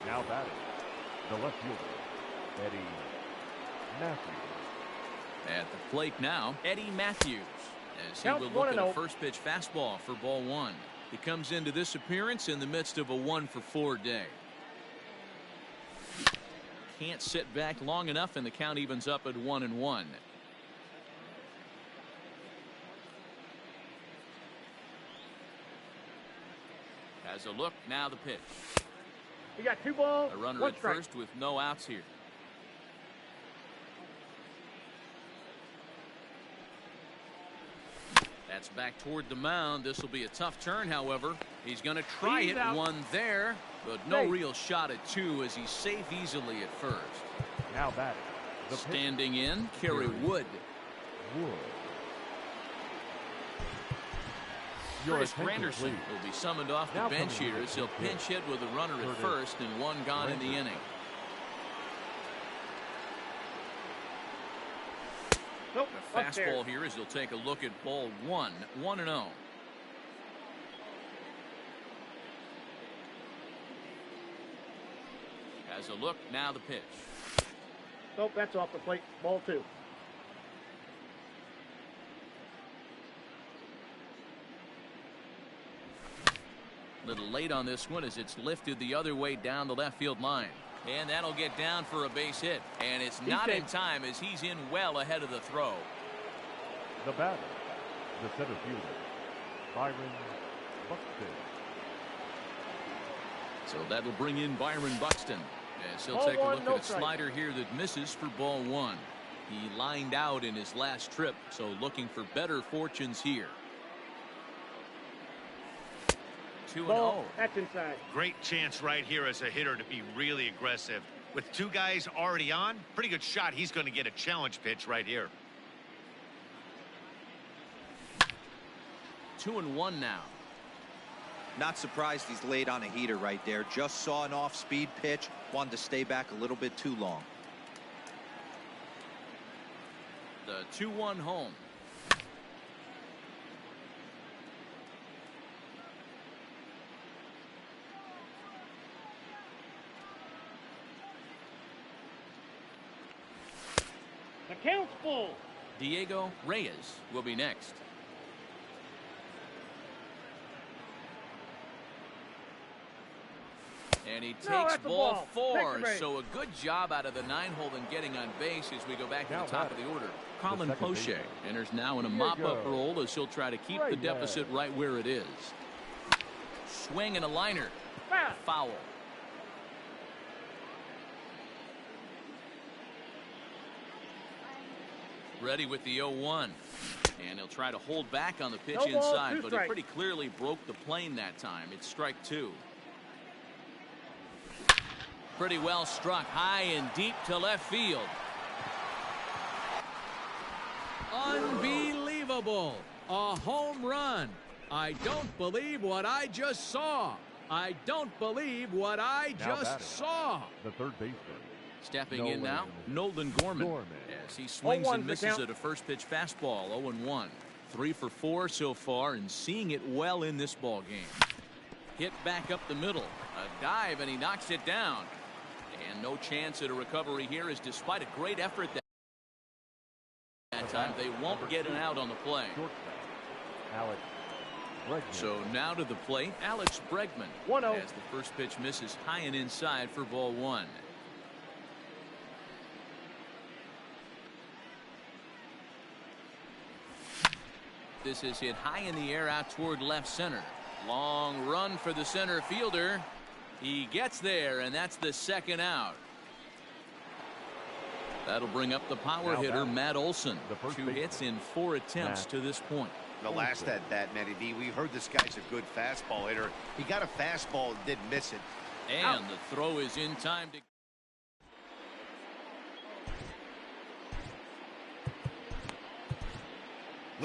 Speaker 5: Now batting, the left fielder, Eddie Matthews.
Speaker 1: At the plate now, Eddie Matthews, as he will look at a first pitch fastball for ball 1. He comes into this appearance in the midst of a 1-for-4 day. Can't sit back long enough, and the count evens up at 1-1. Has a look, now the pitch.
Speaker 2: You got 2 balls.
Speaker 1: A runner at first with no outs here. That's back toward the mound. This will be a tough turn, however. He's going to try it. One there, but no real shot at 2 as he's safe easily at first.
Speaker 5: Now batting.
Speaker 1: Standing in, Kerry Wood. Chris Granderson will be summoned off the bench here as he'll pinch hit with a runner at first and 1 gone in the inning.
Speaker 2: Nope,
Speaker 1: the fastball here as he'll take a look at ball 1, 1-0. Has a look, now the pitch.
Speaker 2: Nope, that's off the plate. Ball 2.
Speaker 1: Little late on this one as it's lifted the other way down the left field line. And that'll get down for a base hit. And it's not in time as he's in well ahead of the throw.
Speaker 5: The batter, the center fielder, Byron Buxton.
Speaker 1: So that'll bring in Byron Buxton. As he'll take a look at a slider here that misses for ball one. He lined out in his last trip, so looking for better fortunes here. 2-0.
Speaker 2: That's inside.
Speaker 4: Great chance right here as a hitter to be really aggressive. With two guys already on, pretty good shot. He's going to get a challenge pitch right here.
Speaker 1: 2-1 now.
Speaker 3: Not surprised he's laid on a heater right there. Just saw an off-speed pitch. Wanted to stay back a little bit too long.
Speaker 1: The 2-1 home.
Speaker 2: The count's full.
Speaker 1: Diego Reyes will be next. And he takes ball four. So a good job out of the 9-hole in getting on base as we go back to the top of the order. Colin Poche enters now in a mop-up role as he'll try to keep the deficit right where it is. Swing and a liner. Foul. Ready with the 0-1. And he'll try to hold back on the pitch inside, but he pretty clearly broke the plane that time. It's strike two. Pretty well struck high and deep to left field.
Speaker 7: Unbelievable. A home run. I don't believe what I just saw. I don't believe what I just saw.
Speaker 5: The third baseman.
Speaker 1: Stepping in now, Nolan Gorman. As he swings and misses at a first pitch fastball. 0-1. 3 for 4 so far and seeing it well in this ball game. Hit back up the middle. A dive and he knocks it down. And no chance at a recovery here as despite a great effort that time, they won't get an out on the play.
Speaker 5: Alex Bregman.
Speaker 1: So now to the plate, Alex Bregman.
Speaker 2: 1-0.
Speaker 1: As the first pitch misses high and inside for ball one. This is hit high in the air out toward left center. Long run for the center fielder. He gets there, and that's the second out. That'll bring up the power hitter, Matt Olson. 2 hits in 4 attempts to this point.
Speaker 4: The last at bat, Matty D, we heard this guy's a good fastball hitter. He got a fastball and didn't miss it.
Speaker 1: And the throw is in time to...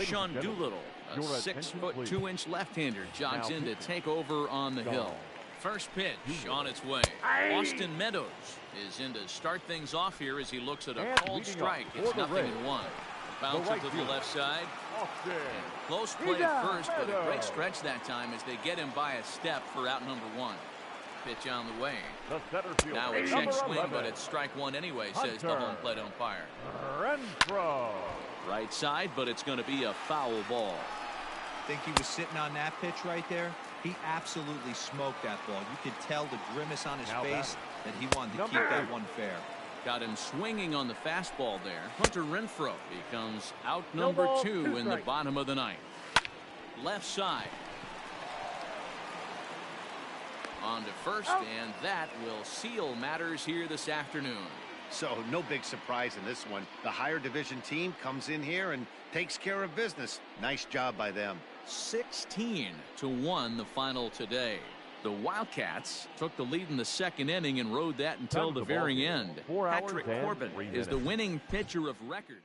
Speaker 1: Sean Doolittle, a 6'2" left-hander, jogs in to take over on the hill. First pitch on its way. Austin Meadows is in to start things off here as he looks at a called strike. It's 0-1. Bouncer to the left side. Close play at first, but a great stretch that time as they get him by a step for out number 1. Pitch on the way. Now a check swing, but it's strike one anyway, says the home plate umpire. Right side, but it's going to be a foul ball.
Speaker 3: Think he was sitting on that pitch right there? He absolutely smoked that ball. You could tell the grimace on his face that he wanted to keep that one fair.
Speaker 1: Got him swinging on the fastball there. Hunter Renfroe becomes out number 2 in the bottom of the 9th. Left side. On to first, and that will seal matters here this afternoon.
Speaker 4: So no big surprise in this one. The higher division team comes in here and takes care of business. Nice job by them.
Speaker 1: 16-1 the final today. The Wildcats took the lead in the second inning and rode that until the very end. Patrick Corbin is the winning pitcher of record.